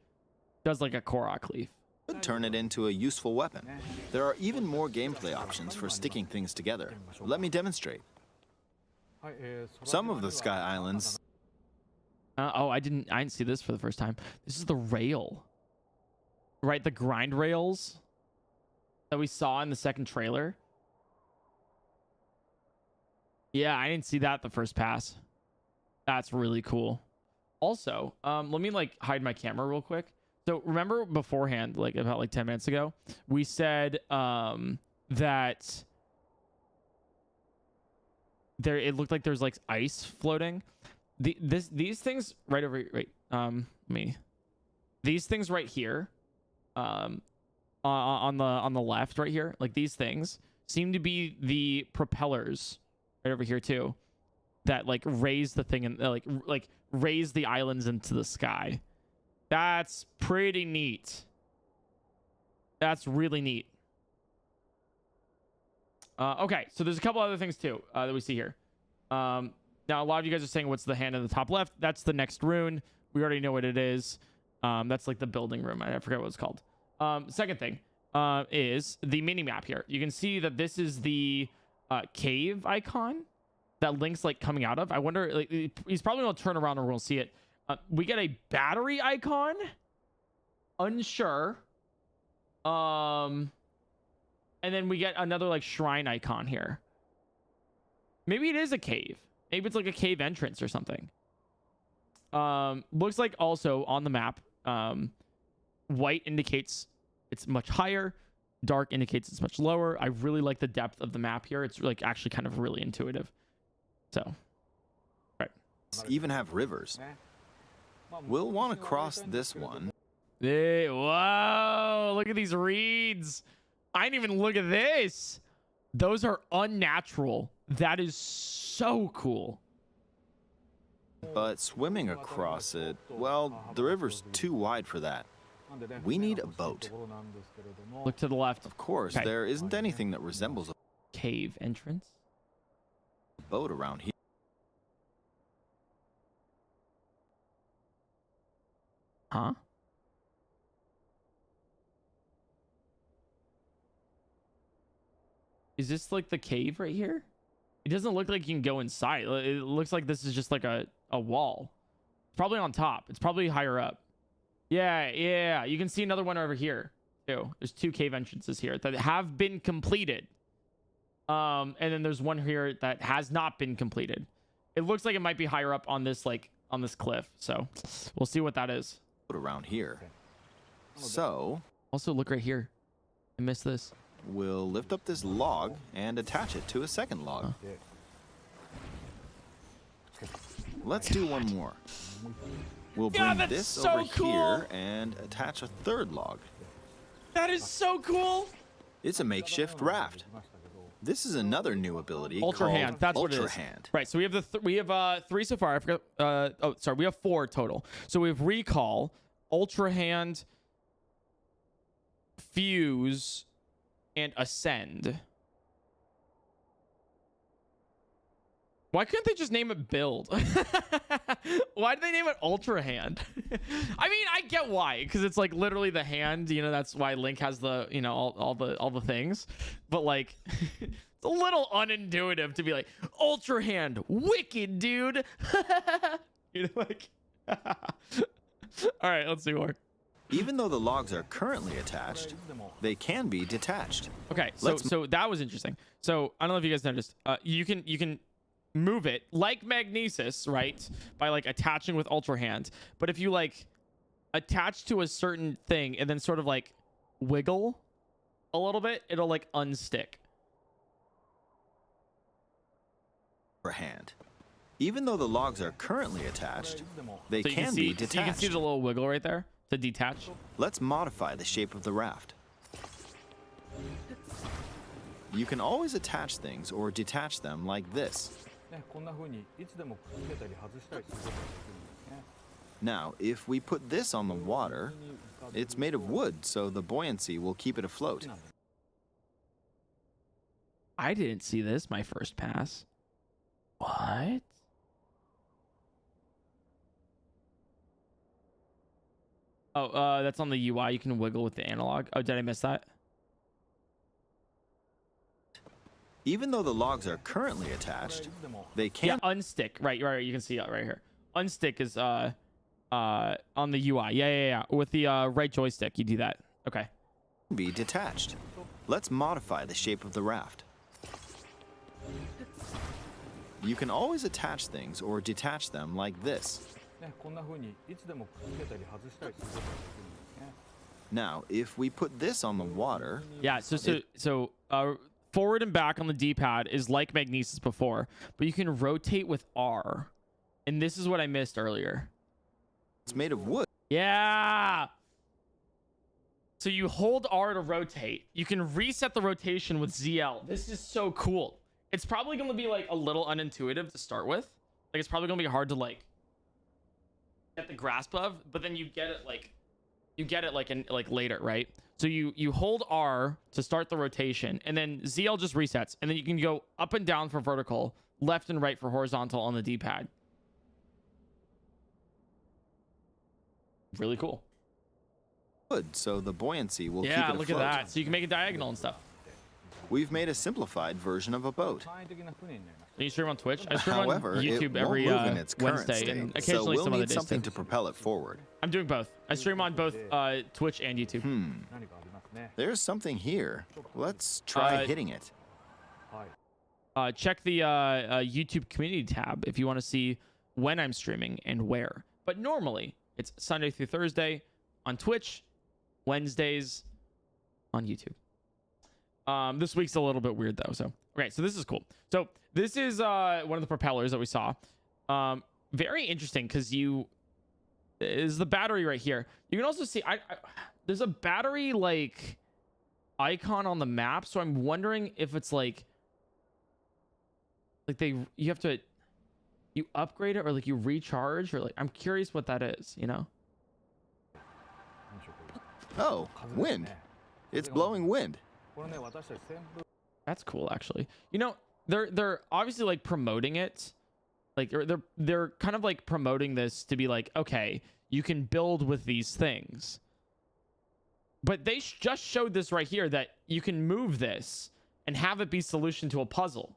does like a Korok leaf. Could turn it into a useful weapon. There are even more gameplay options for sticking things together. Let me demonstrate. Some of the Sky Islands... Oh, I didn't see this for the first time. This is the rail. Right, the grind rails that we saw in the second trailer. Yeah, I didn't see that the first pass. That's really cool. Also, let me like hide my camera real quick. So remember beforehand, like about like 10 minutes ago, we said that it looked like there's like ice floating. These things right over these things right here on the left right here, like these things seem to be the propellers right over here too that like raise the thing and like raise the islands into the sky. That's pretty neat. That's really neat. Okay, so there's a couple other things too that we see here. Now, a lot of you guys are saying, what's the hand in the top left? That's the next rune. We already know what it is. That's like the building room. I forget what it's called. Second thing is the mini map here. You can see that this is the cave icon that Link's like coming out of. I wonder, like, he's probably going to turn around and we'll see it. We get a battery icon. Unsure. And then we get another like shrine icon here. Maybe it is a cave. Maybe it's like a cave entrance or something. Looks like also on the map, white indicates it's much higher. Dark indicates it's much lower. I really like the depth of the map here. It's like actually kind of really intuitive. So, right. Even have rivers. We'll want to cross this one. Hey, whoa, look at these reeds. I didn't even look at this. Those are unnatural. That is so cool. But swimming across it, well, the river's too wide for that. We need a boat. Look to the left. Of course, okay. There isn't anything that resembles a cave entrance. Boat around here. Huh? Is this like the cave right here? It doesn't look like you can go inside. It looks like this is just like a wall. It's probably on top. It's probably higher up. Yeah. You can see another one over here too. There's 2 cave entrances here that have been completed. And then there's one here that has not been completed. It looks like it might be higher up on this cliff. So we'll see what that is. Around here. So also look right here. I missed this. We'll lift up this log and attach it to a second log. Let's do one more. We'll bring this so over cool. here and attach a third log. That is so cool. It's a makeshift raft. This is another new ability Ultra called hand. That's what it Ultra is. Hand. Right. So we have we have 3 so far. I forgot. Oh, sorry. We have 4 total. So we have recall, ultra hand, fuse, and ascend. Why couldn't they just name it build? Why did they name it ultra hand? I mean, I get why, because it's like literally the hand, you know, that's why Link has the, you know, all the things. But like it's a little unintuitive to be like ultra hand, wicked dude. You know, like all right, let's see more. Even though the logs are currently attached, they can be detached. Okay, so that was interesting. So I don't know if you guys noticed. You can move it like magnesis, right, by like attaching with ultra hand. But if you like attach to a certain thing and then sort of like wiggle a little bit, it'll like unstick. For hand. Even though the logs are currently attached, they can be detached. So you can see the little wiggle right there to detach. Let's modify the shape of the raft. You can always attach things or detach them like this. Now, if we put this on the water, it's made of wood, so the buoyancy will keep it afloat. I didn't see this my first pass. What? Oh, that's on the UI. You can wiggle with the analog. Oh, did I miss that? Even though the logs are currently attached, they can unstick. Right. You can see it right here. Unstick is on the UI. Yeah. With the right joystick, you do that. Okay. Be detached. Let's modify the shape of the raft. You can always attach things or detach them like this. Now, if we put this on the water... Yeah, so forward and back on the D-pad is like magnesis before, but you can rotate with R. And this is what I missed earlier. It's made of wood. Yeah! So you hold R to rotate. You can reset the rotation with ZL. This is so cool. It's probably going to be like a little unintuitive to start with. Like it's probably going to be hard to like get the grasp of, but then you get it like later, right? So you hold R to start the rotation, and then ZL just resets, and then you can go up and down for vertical, left and right for horizontal on the D-pad. Really cool. Wood, so the buoyancy will keep it Yeah, afloat. look at that. So you can make it diagonal and stuff. We've made a simplified version of a boat. Can you stream on Twitch? I stream However, on YouTube it every won't move in its current Wednesday, state, and so occasionally we'll some other need days something too. to propel it forward. I'm doing both. I stream on both Twitch and YouTube. There's something here. Let's try hitting it. Check the YouTube community tab if you want to see when I'm streaming and where. But normally, it's Sunday through Thursday on Twitch, Wednesdays on YouTube. This week's a little bit weird though. So, okay, so this is cool. So this is one of the propellers that we saw. Very interesting because is the battery right here. You can also see there's a battery like icon on the map. So I'm wondering if it's like you have to upgrade it or like you recharge or like I'm curious what that is, you know? Oh, wind. It's blowing wind. That's cool, actually. You know, they're obviously like promoting it, like they're kind of like promoting this to be like, okay, you can build with these things. But they just showed this right here that you can move this and have it be solution to a puzzle,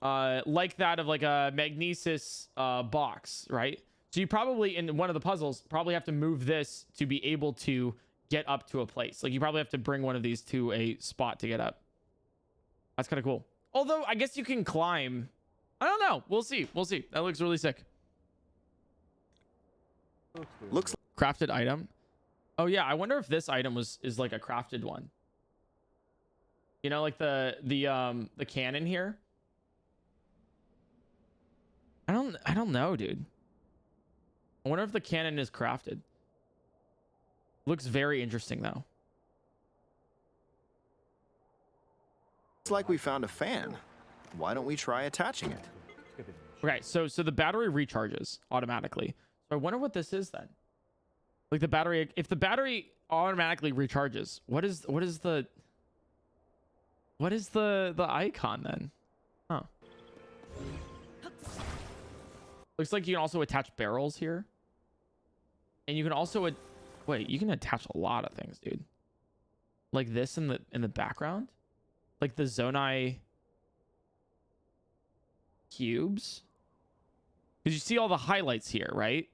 like that of like a magnesis box, right? So you probably in one of the puzzles probably have to move this to be able to get up to a place. Like you probably have to bring one of these to a spot to get up. That's kind of cool. Although I guess you can climb. I don't know. We'll see. We'll see. That looks really sick. Looks Crafted item. Oh yeah, I wonder if this item is like a crafted one. You know, like the cannon here. I don't know, dude. I wonder if the cannon is crafted. Looks very interesting though. like we found a fan. Why don't we try attaching it? Okay, so the battery recharges automatically. So I wonder what this is then. Like the battery, if the battery automatically recharges, what is the icon then? Huh. Looks like you can also attach barrels here. And you can also wait, you can attach a lot of things, dude. Like this in the background? Like the Zonai cubes? Because you see all the highlights here, right?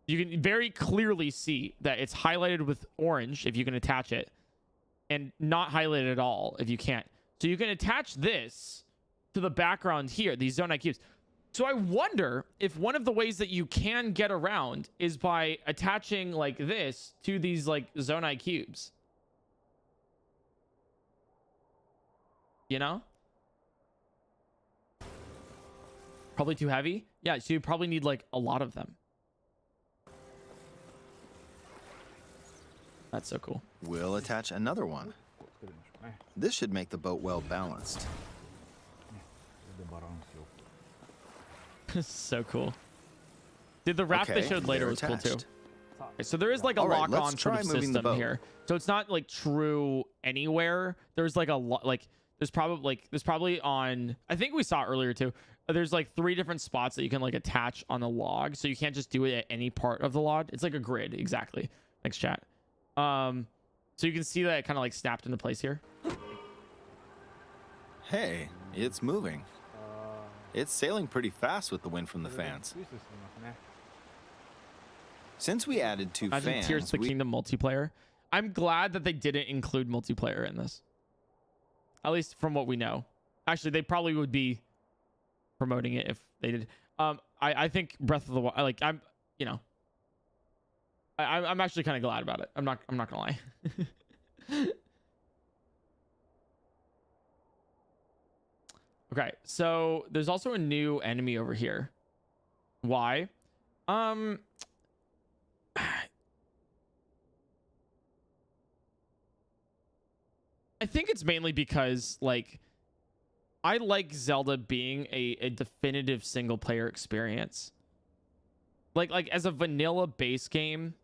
You can very clearly see that it's highlighted with orange if you can attach it, and not highlighted at all if you can't. So you can attach this to the background here, these Zonai cubes. So I wonder if one of the ways that you can get around is by attaching like this to these like Zonai cubes. You know? Probably too heavy? Yeah, so you probably need like a lot of them. That's so cool. We'll attach another one. This should make the boat well balanced. So cool. Dude, the raft they showed later was cool too. Okay, so there is like a lock-on sort of system here. So it's not like true anywhere. There's like there's probably on, I think we saw earlier too. There's like 3 different spots that you can like attach on the log. So you can't just do it at any part of the log. It's like a grid. Exactly. Thanks, chat. So you can see that it kind of like snapped into place here. Hey, it's moving. It's sailing pretty fast with the wind from the fans. Since we added 2 fans, Tears of the Kingdom multiplayer. I'm glad that they didn't include multiplayer in this. At least from what we know. Actually, they probably would be promoting it if they did. I think Breath of the Wild, like I'm actually kind of glad about it. I'm not gonna lie. Okay, so there's also a new enemy over here. Why? I think it's mainly because like I like Zelda being a definitive single player experience. Like as a vanilla base game,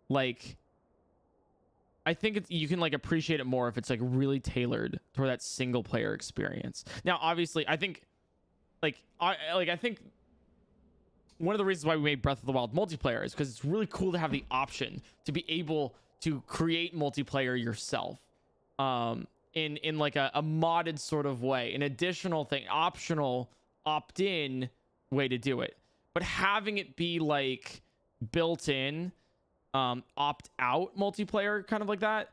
like I think you can like appreciate it more if it's like really tailored for that single player experience. Now, obviously, I think I think one of the reasons why we made Breath of the Wild multiplayer is because it's really cool to have the option to be able to create multiplayer yourself, in like a modded sort of way, an additional thing, optional opt-in way to do it. But having it be like built in, opt-out multiplayer kind of like that,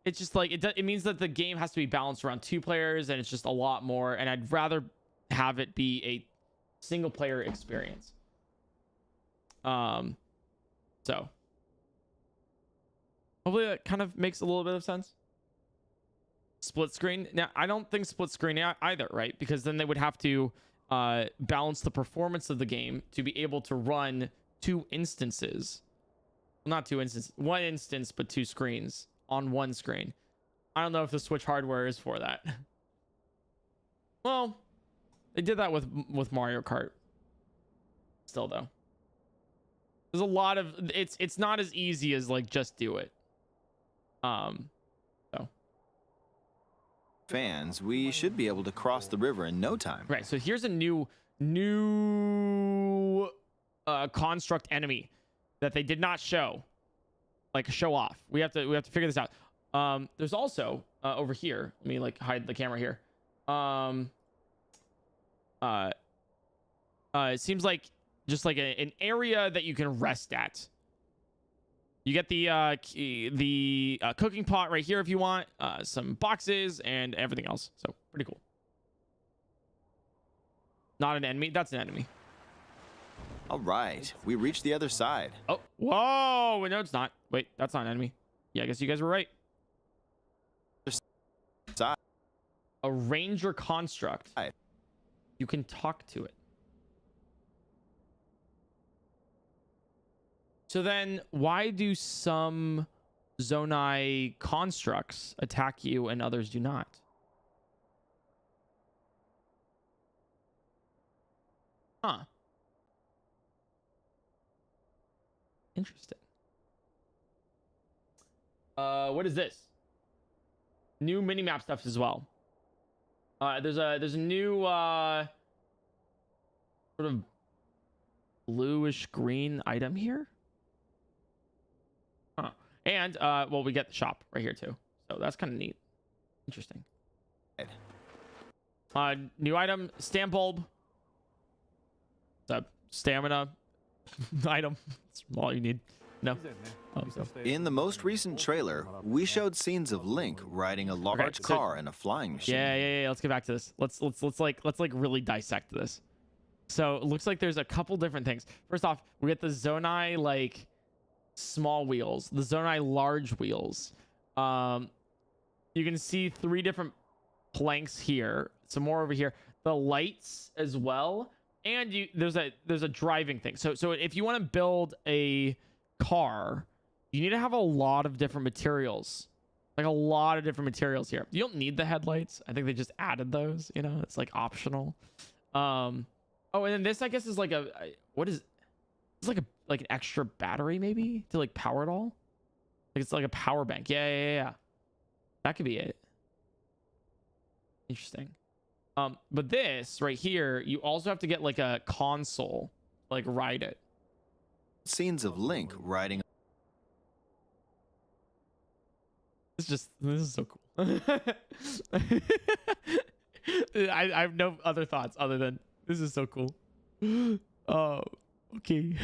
it's just like it means that the game has to be balanced around 2 players, and it's just a lot more, and I'd rather have it be a single player experience. So hopefully that kind of makes a little bit of sense. Split screen. Now, I don't think split screen either, right? Because then they would have to balance the performance of the game to be able to run 2 instances. Well, not 2 instances, 1 instance, but 2 screens on 1 screen. I don't know if the Switch hardware is for that. Well, they did that with Mario Kart. Still though, there's a lot of it's not as easy as like just do it. So fans, we should be able to cross the river in no time. Right. So here's a new construct enemy that they did not show, like show off. We have to figure this out. There's also over here. Let me like hide the camera here. It seems like just like an area that you can rest at. You get the cooking pot right here if you want, some boxes and everything else. So pretty cool. Not an enemy. That's an enemy. All right, we reached the other side. Oh, whoa! No, it's not. Wait, that's not an enemy. Yeah, I guess you guys were right. A ranger construct. You can talk to it. So then why do some Zonai constructs attack you and others do not. Huh. Interesting. What is this? New minimap stuff as well. There's a new sort of bluish green item here. Huh. And well, we get the shop right here too. So that's kind of neat. Interesting. New item, stamp bulb. It's a stamina item. That's all you need. No. Oh, so. In the most recent trailer, we showed scenes of Link riding a large car and a flying machine. Yeah. Let's get back to this. Let's really dissect this. So it looks like there's a couple different things. First off, we get the Zonai like small wheels, the Zonai large wheels. You can see 3 different planks here. Some more over here. The lights as well, and there's a driving thing. So if you want to build a car, you need to have a lot of different materials, like a lot of different materials here. You don't need the headlights. I think they just added those, you know, it's like optional. Oh, and then this I guess is like what is it's like an extra battery maybe to like power it all. Like it's like a power bank. Yeah, that could be it. Interesting. But this right here, you also have to get like a console, like ride it. Scenes of Link riding. This is so cool. I have no other thoughts other than this is so cool. Oh, okay.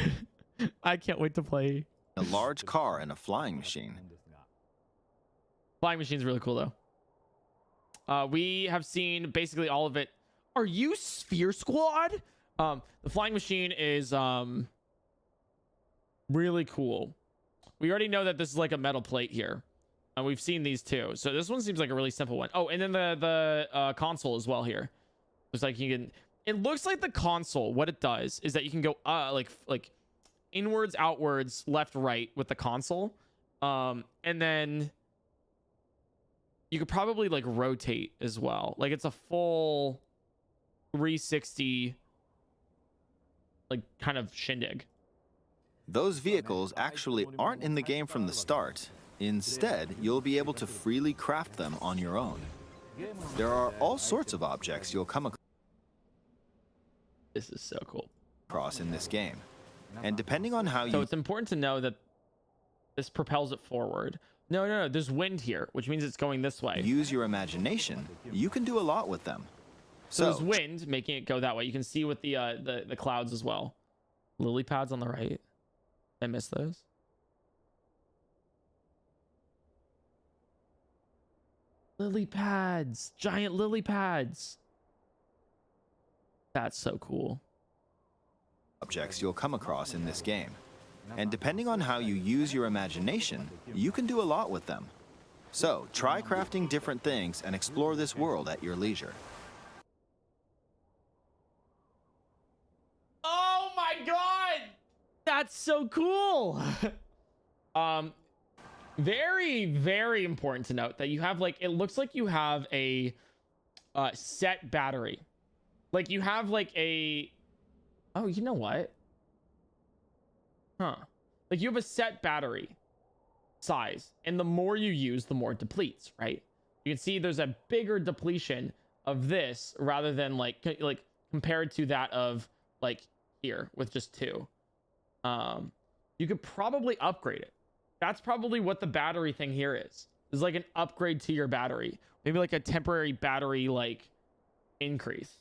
I can't wait to play. A large car and a flying machine. Flying machine's really cool though. We have seen basically all of it. Are you Sphere Squad? The flying machine is really cool. We already know that this is like a metal plate here. We've seen these too. So this one seems like a really simple one. Oh, and then the console as well here. Looks like you can. It looks like the console. What it does is that you can go like inwards, outwards, left, right with the console, and then you could probably like rotate as well. Like it's a full 360 like kind of shindig. Those vehicles actually aren't in the game from the start. Instead, you'll be able to freely craft them on your own. There are all sorts of objects you'll come This is so cool. across in this game. And depending on how So it's important to know that this propels it forward. No. There's wind here, which means it's going this way. use your imagination, you can do a lot with them. So there's wind making it go that way. You can see with the clouds as well. Lily pads on the right. I missed those. Lily pads, giant lily pads. That's so cool. Objects you'll come across in this game. And depending on how you use your imagination, you can do a lot with them. So try crafting different things and explore this world at your leisure. Oh my god! That's so cool. Very, very important to note that you have like, it looks like you have a set battery. Like you have like a, oh, you know what? Huh. Like you have a set battery size, and the more you use, the more it depletes, right? You can see there's a bigger depletion of this rather than like compared to that of like here with just 2. You could probably upgrade it. That's probably what the battery thing here is. It's like an upgrade to your battery. Maybe like a temporary battery like increase.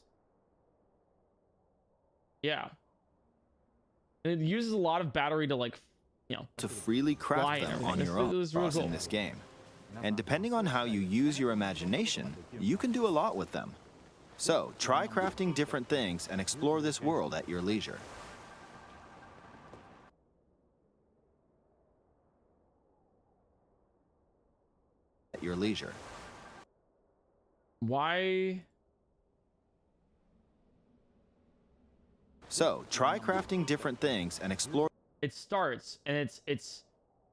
Yeah. And it uses a lot of battery to like, you know, to freely craft them on your own in this game. And depending on how you use your imagination, you can do a lot with them. So try crafting different things and explore this world at your leisure. At your leisure. Why? So try crafting different things and explore. It starts and it's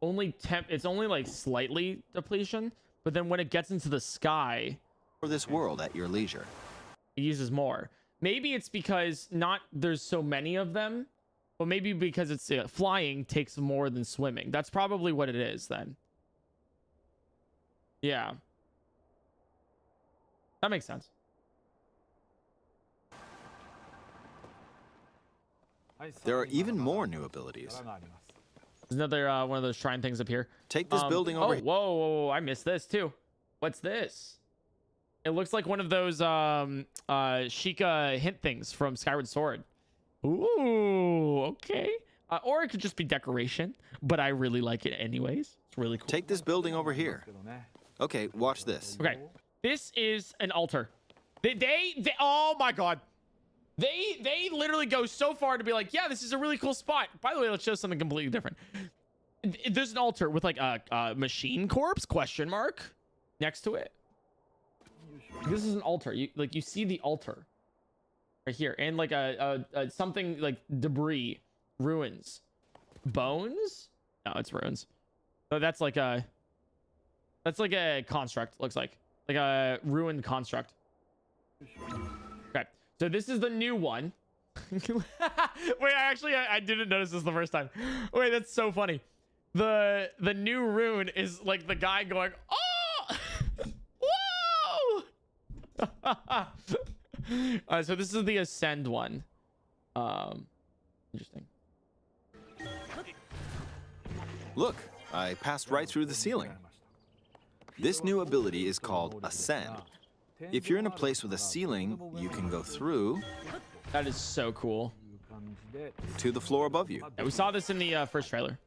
only it's only like slightly depletion, but then when it gets into the sky, For this world at your leisure. it uses more. Maybe it's because not there's so many of them, but maybe because it's flying takes more than swimming. That's probably what it is then. Yeah. That makes sense. There are even more new abilities. There's another one of those shrine things up here. Take this building over. Oh, whoa, I missed this too. What's this? It looks like one of those Sheikah hint things from Skyward Sword. Ooh, okay. Or it could just be decoration, but I really like it anyways. It's really cool. Take this building over here. Okay, watch this. Okay, this is an altar. They oh my god. They literally go so far to be like, yeah, this is a really cool spot. By the way, let's show something completely different. There's an altar with like a machine corpse question mark next to it. This is an altar. You see the altar right here, and like a something like debris, ruins, bones. No, it's ruins. So that's like a construct. Looks like a ruined construct. Okay, so this is the new one. Wait, I didn't notice this the first time. Wait, that's so funny. The new rune is like the guy going, oh, whoa. So this is the ascend one. Interesting. Look, I passed right through the ceiling. This new ability is called Ascend. If you're in a place with a ceiling, you can go through. That is so cool. To the floor above you. Yeah, we saw this in the first trailer.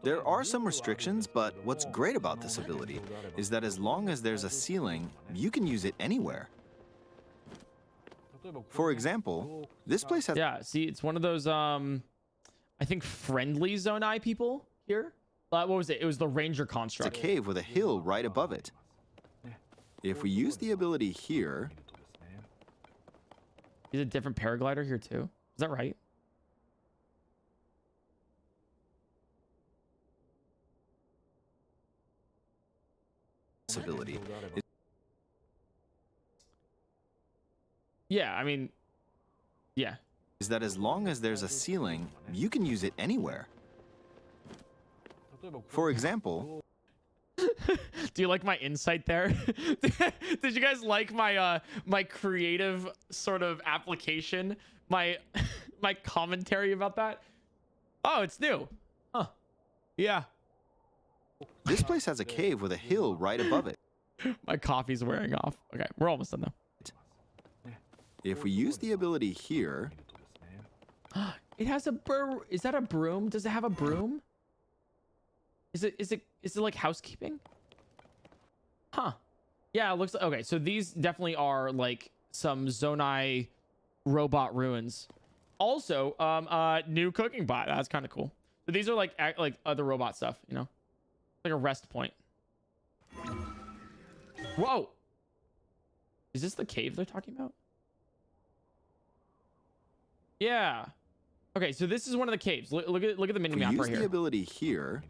There are some restrictions, but what's great about this ability is that as long as there's a ceiling, you can use it anywhere. For example, this place has... Yeah, see, it's one of those, I think friendly Zonai people here. What was it? It was the Ranger construct. It's a cave with a hill right above it. If we use the ability here... Is a different paraglider here too? Is that right? This ability. Yeah, I mean, yeah. Is that as long as there's a ceiling, you can use it anywhere. For example... Do you like my insight there? Did you guys like my my creative sort of application? My commentary about that? Oh, it's new. Huh. Yeah. This place has a cave with a hill right above it. My coffee's wearing off. Okay, we're almost done though. If we use the ability here... It has a is that a broom? Does it have a broom? Is it like housekeeping? Huh. Yeah, it looks like, okay, so these definitely are like some Zonai robot ruins. Also, new cooking bot. That's kind of cool. So these are like other robot stuff, you know? Like a rest point. Whoa. Is this the cave they're talking about? Yeah. Okay, so this is one of the caves. Look at the mini map right here. Use the ability here.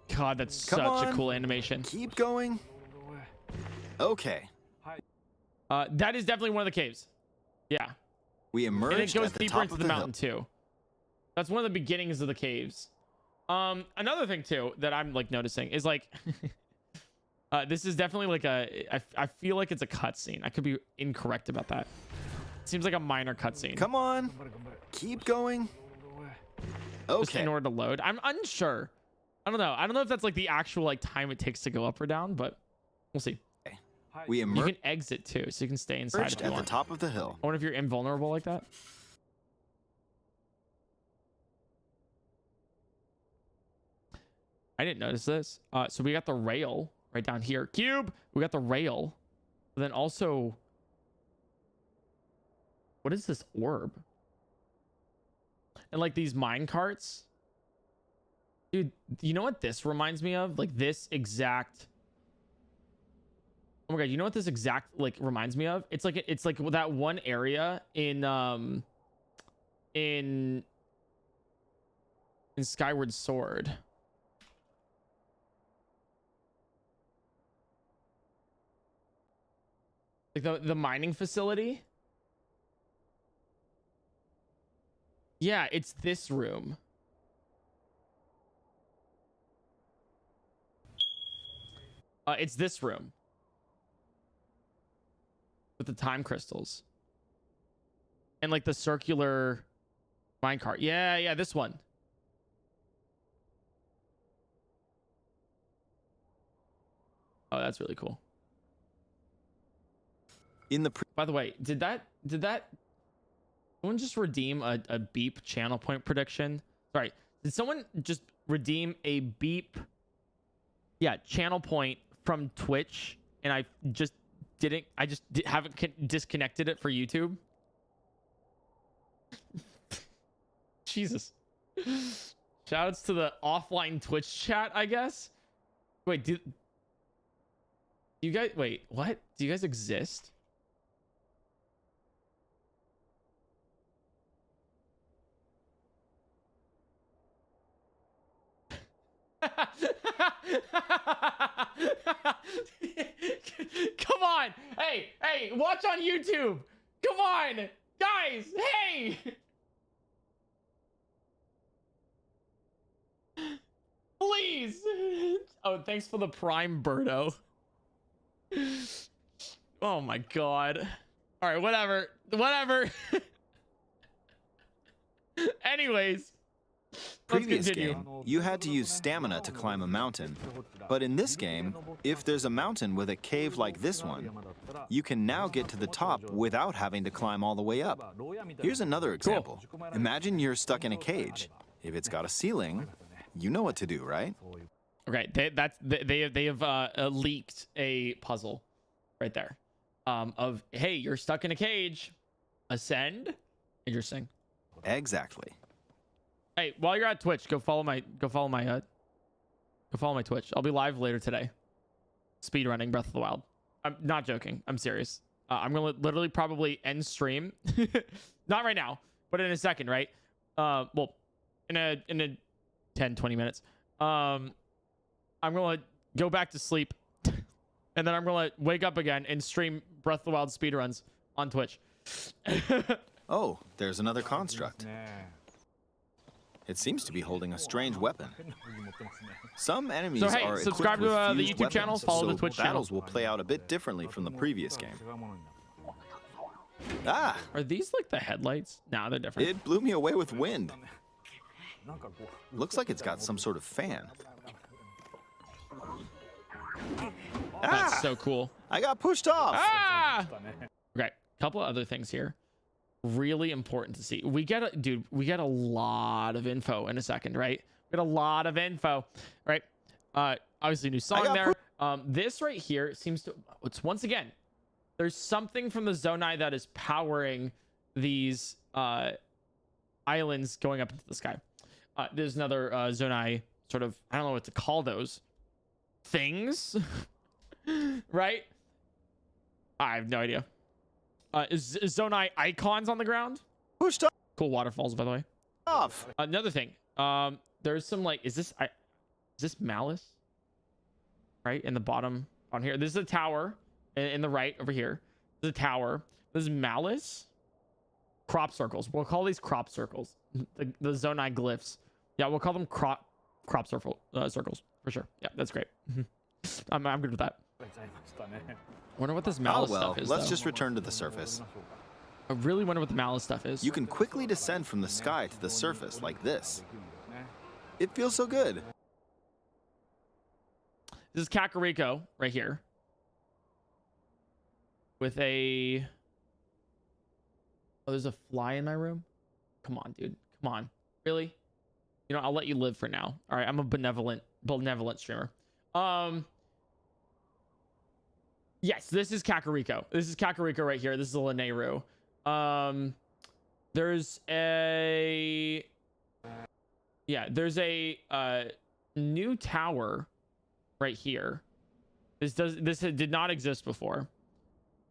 God, that's such a cool animation. Keep going. Okay. That is definitely one of the caves. Yeah. We emerged and it goes at the deeper top into of the the mountain too. That's one of the beginnings of the caves. Another thing too that I'm like noticing is like this is definitely like I feel like it's a cutscene. I could be incorrect about that. It seems like a minor cutscene. Come on. Keep going. Okay. Just in order to load. I'm unsure. I don't know. I don't know if that's like the actual like time it takes to go up or down, but we'll see. We You emerged can exit too, so you can stay inside if you at want. the top of the hill. I wonder if you're invulnerable like that. I didn't notice this. So we got the rail right down here. Cube! We got the rail. But then also... What is this orb? And like these mine carts. Dude, you know what this reminds me of? Like this exact... Oh my god, you know what this exact like reminds me of? It's like that one area in Skyward Sword. Like the mining facility. Yeah, it's this room. It's this room. With the time crystals. And like the circular minecart. Yeah, yeah, this one. Oh, that's really cool. By the way, did that someone just redeem a beep channel point prediction? Sorry, did someone just redeem a beep channel point from Twitch, and I just haven't disconnected it for YouTube? Jesus. Shoutouts to the offline Twitch chat, I guess. Wait, do you guys what? Do you guys exist? Come on. Hey, watch on YouTube. Come on. Guys, hey. Please. Oh, thanks for the prime, Birdo. Oh my god. All right, whatever. Anyways, Previous game, you had to use stamina to climb a mountain. But in this game, if there's a mountain with a cave like this one, you can now get to the top without having to climb all the way up. Here's another example. Imagine you're stuck in a cage. If it's got a ceiling, you know what to do, right? Okay, they have leaked a puzzle right there. Of hey, you're stuck in a cage. Ascend. Interesting. Exactly. Hey, while you're at Twitch, go follow my Twitch. I'll be live later today. Speedrunning Breath of the Wild. I'm not joking. I'm serious. I'm gonna literally probably end stream. Not right now, but in a second, right? Well, in a 10-20 minutes. I'm gonna go back to sleep, and then I'm gonna wake up again and stream Breath of the Wild speedruns on Twitch. Oh, there's another construct. It seems to be holding a strange weapon. Some enemies are subscribe equipped to with the fused YouTube channel, weapons, follow so the Twitch channel. battles will play out a bit differently from the previous game. Ah! Are these like the headlights? No, they're different. It blew me away with wind. Looks like it's got some sort of fan. That's so cool. I got pushed off. Ah! Okay, couple of other things here. Really important to see. We get a lot of info in a second, right? We get a lot of info, right? Obviously new song there. This right here seems to, it's once again, there's something from the Zonai that is powering these islands going up into the sky. There's another Zonai sort of, I don't know what to call those things, right? I have no idea. Is Zonai icons on the ground? Pushed off. Cool waterfalls, by the way. Off. Another thing. There's some like, is this Malice? Right in the bottom on here. This is a tower in the right over here. This is a tower. This is Malice. Crop circles. We'll call these crop circles. The Zonai glyphs. Yeah, we'll call them crop circles for sure. Yeah, that's great. I'm good with that. Wonder what this Malice stuff is. Let's just return to the surface. I really wonder what the Malice stuff is. You can quickly descend from the sky to the surface like this. It feels so good. This is Kakariko right here. With a... Oh, there's a fly in my room? Come on, dude. Come on. Really? You know, I'll let you live for now. All right, I'm a benevolent streamer. Yes, this is Kakariko. This is Kakariko right here. This is a Lineru. There's a... Yeah, there's a new tower right here. This did not exist before.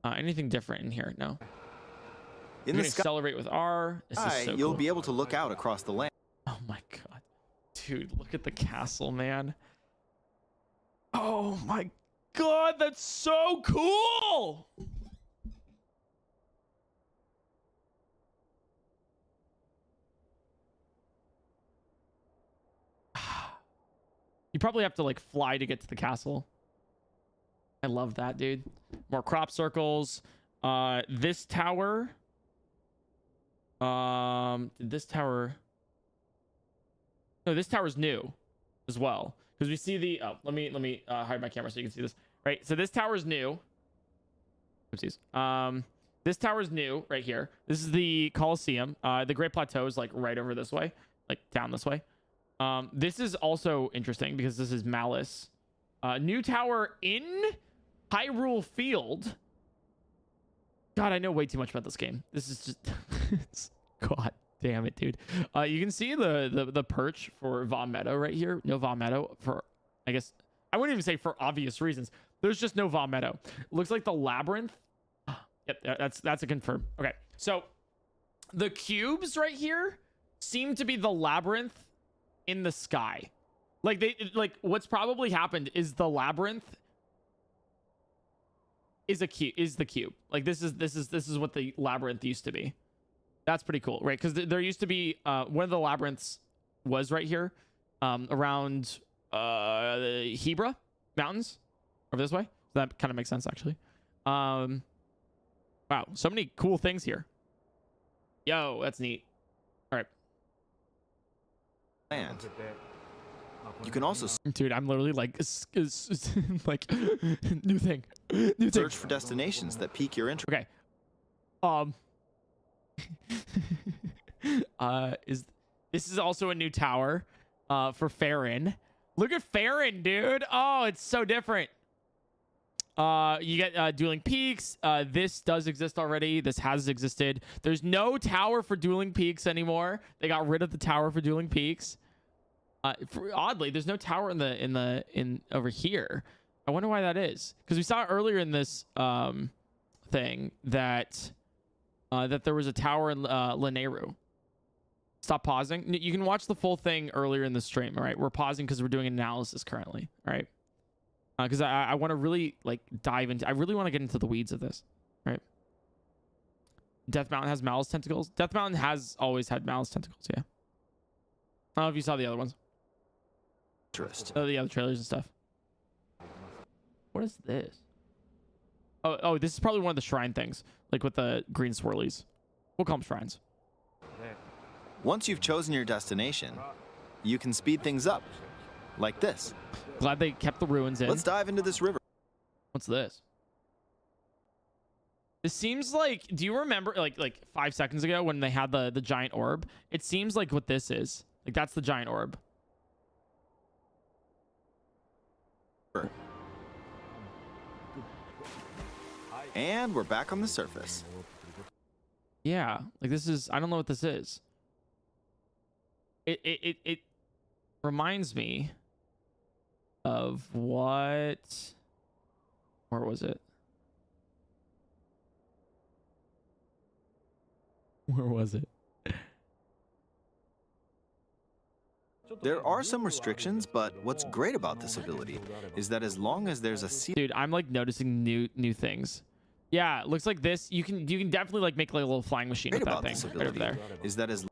Anything different in here? No. In You the can sky, accelerate with R. This is so you'll cool. be able to look out across the land. Oh my god. Dude, look at the castle, man. Oh my god, that's so cool! You probably have to like fly to get to the castle. I love that, dude. More crop circles. This tower. This tower. No, this tower's new as well. Because we see the let me hide my camera so you can see this. Right. So this tower's new. Oopsies. This tower's new right here. This is the Colosseum. The Great Plateau is like right over this way, like down this way. This is also interesting because this is Malice. New tower in Hyrule Field. God, I know way too much about this game. This is just God damn it, dude. You can see the perch for Va Meadow right here. No Va Meadow for, I guess, I wouldn't even say for obvious reasons. There's just no Va Meadow. Looks like the labyrinth. Yep, that's a confirm. Okay, so the cubes right here seem to be the labyrinth in the sky. Like what's probably happened is the labyrinth is the cube. Like this is what the labyrinth used to be. That's pretty cool, right? Because there used to be one of the labyrinths was right here, around the Hebra Mountains over this way. So that kind of makes sense actually. Wow, so many cool things here. Yo, that's neat. All right. And you can also Dude, I'm literally like like new thing. search for destinations that pique your interest. Okay. This is also a new tower for Farron. Look at Farron, dude. Oh, it's so different. You get Dueling Peaks. This does exist already. This has existed. There's no tower for Dueling Peaks anymore. They got rid of the tower for Dueling Peaks. Oddly, there's no tower in over here. I wonder why that is. Because we saw earlier in this thing that there was a tower in Lineru. Stop pausing. You can watch the full thing earlier in the stream. All right, we're pausing because we're doing an analysis currently. All right. Because I want to really like dive into. I really want to get into the weeds of this, right? Death Mountain has Malice tentacles. Death Mountain has always had Malice tentacles. Yeah. I don't know if you saw the other ones. Oh, the other trailers and stuff. What is this? Oh, this is probably one of the shrine things, like with the green swirlies. We'll call them shrines. Once you've chosen your destination, you can speed things up, like this. Glad they kept the ruins in. Let's dive into this river. What's this? This seems like, do you remember like 5 seconds ago when they had the giant orb? It seems like what this is. Like that's the giant orb. And we're back on the surface. Yeah, like this is, I don't know what this is. It reminds me of what, where was it? Where was it? There are some restrictions, but what's great about this ability is that as long as there's a ceiling. Dude, I'm like noticing new things. Yeah, it looks like this. You can definitely like make like a little flying machine with that thing right over there. Is that as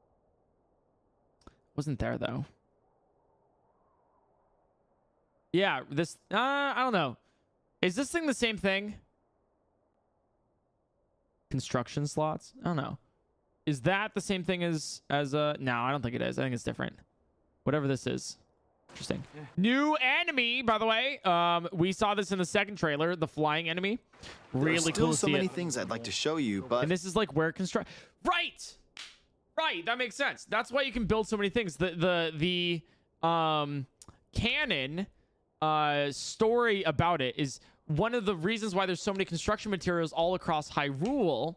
wasn't there though. Yeah, this I don't know. Is this thing the same thing? Construction slots? I don't know. Is that the same thing as no, I don't think it is. I think it's different. Whatever this is. Interesting. New enemy, by the way. We saw this in the second trailer, the flying enemy. Really cool to see. Still so many things I'd like to show you, but and this is like where construct. Right, that makes sense. That's why you can build so many things. The canon story about it is one of the reasons why there's so many construction materials all across Hyrule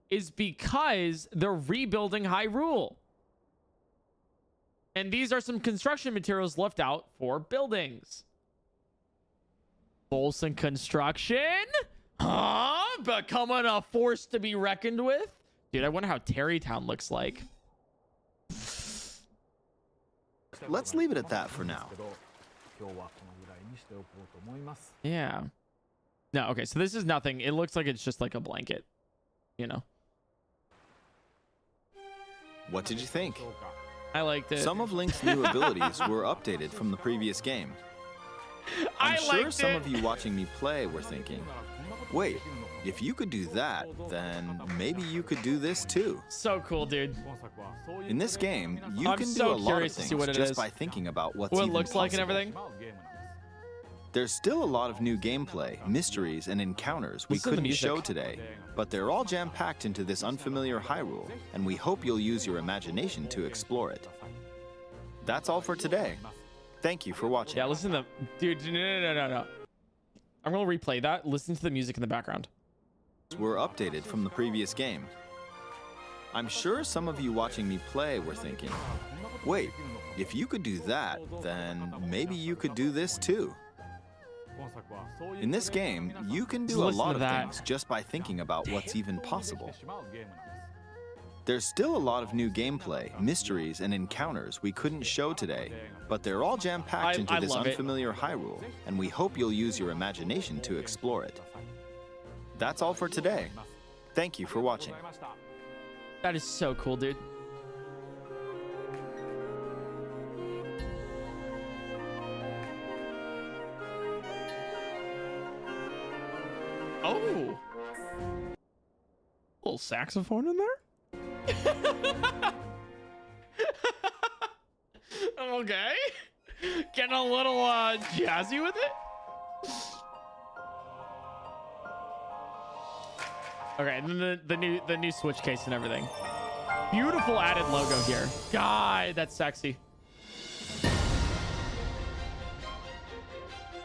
is because they're rebuilding Hyrule. And these are some construction materials left out for buildings. Bolson Construction. Huh? Becoming a force to be reckoned with. Dude, I wonder how Terrytown looks like. Let's leave it at that for now. Yeah. No, okay, so this is nothing. It looks like it's just like a blanket, you know. What did you think? I liked it. Some of Link's new abilities were updated from the previous game. I'm sure some of you watching me play were thinking, wait, if you could do that, then maybe you could do this too. So cool, dude. In this game, you I'm can so do a lot of curious to see things what it just is. by thinking about what's What it even looks like and possible. everything. There's still a lot of new gameplay, mysteries, and encounters we Listen to the couldn't music. show today, but they're all jam-packed into this unfamiliar Hyrule, and we hope you'll use your imagination to explore it. That's all for today. Thank you for watching. Yeah, listen to the dude. No. I'm gonna replay that. Listen to the music in the background. Were updated from the previous game. I'm sure some of you watching me play were thinking, wait, if you could do that, then maybe you could do this too. In this game, you can do a Listen lot to of that. things just by thinking about what's even possible. There's still a lot of new gameplay, mysteries, and encounters we couldn't show today, but they're all jam-packed into I this love it. unfamiliar Hyrule, and we hope you'll use your imagination to explore it. That's all for today. Thank you for watching. That is so cool, dude. Oh, little saxophone in there. Okay, getting a little jazzy with it. Okay, and then the new Switch case and everything. Beautiful added logo here. God, that's sexy.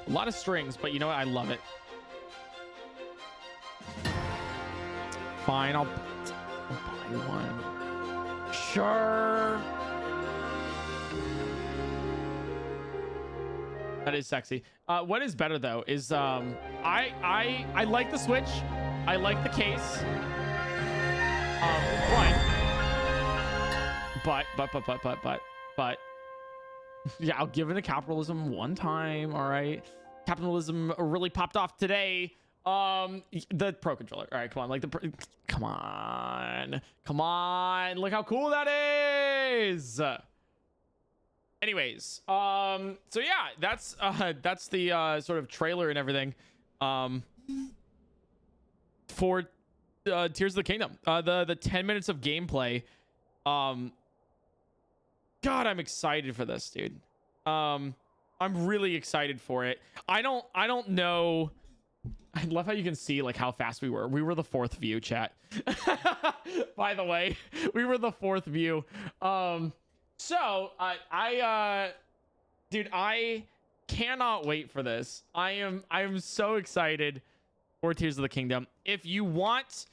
A lot of strings, but you know what? I love it. Fine, I'll buy one. Sure. That is sexy. What is better though is I like the Switch. I like the case. But yeah, I'll give it to capitalism one time. All right, capitalism really popped off today. The Pro controller. All right, come on, come on, look how cool that is. Anyways, so yeah, that's the sort of trailer and everything for Tears of the Kingdom. The 10 minutes of gameplay. God, I'm excited for this, dude. I'm really excited for it. I don't know. I love how you can see like how fast we were. We were the fourth view, chat. By the way, we were the fourth view. So dude, I cannot wait for this. I'm so excited for Tears of the Kingdom. If you want,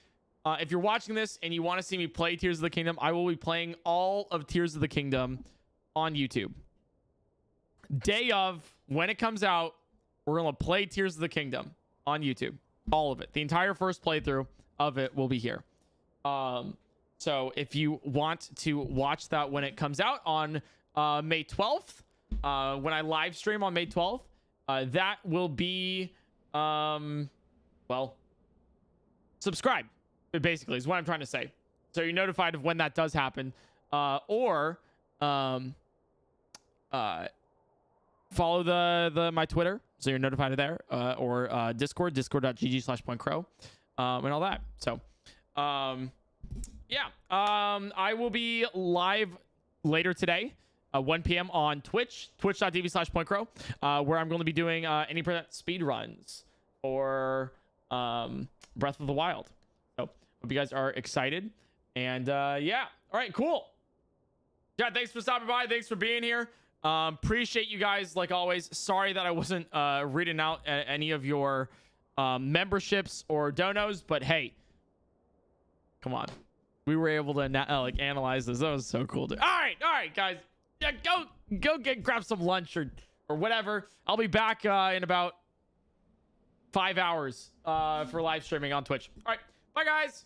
if you're watching this and you want to see me play Tears of the Kingdom, I will be playing all of Tears of the Kingdom on YouTube. Day of, when it comes out, we're gonna play Tears of the Kingdom on YouTube. All of it. The entire first playthrough of it will be here. So if you want to watch that when it comes out on May 12th, when I live stream on May 12th, that will be, well, subscribe, basically, is what I'm trying to say. So you're notified of when that does happen, or follow my Twitter, so you're notified of there, or discord.gg/PointCrow, and all that. So, yeah, I will be live later today, 1 p.m. on Twitch, twitch.tv/PointCrow, where I'm going to be doing any speed runs or Breath of the Wild. So hope you guys are excited. And yeah, all right, cool. Yeah, thanks for stopping by. Thanks for being here. Appreciate you guys like always. Sorry that I wasn't reading out any of your memberships or donos, but hey, come on. We were able to like analyze this. That was so cool, dude. All right, guys. Yeah, go grab some lunch or whatever. I'll be back in about 5 hours for live streaming on Twitch. All right, bye guys.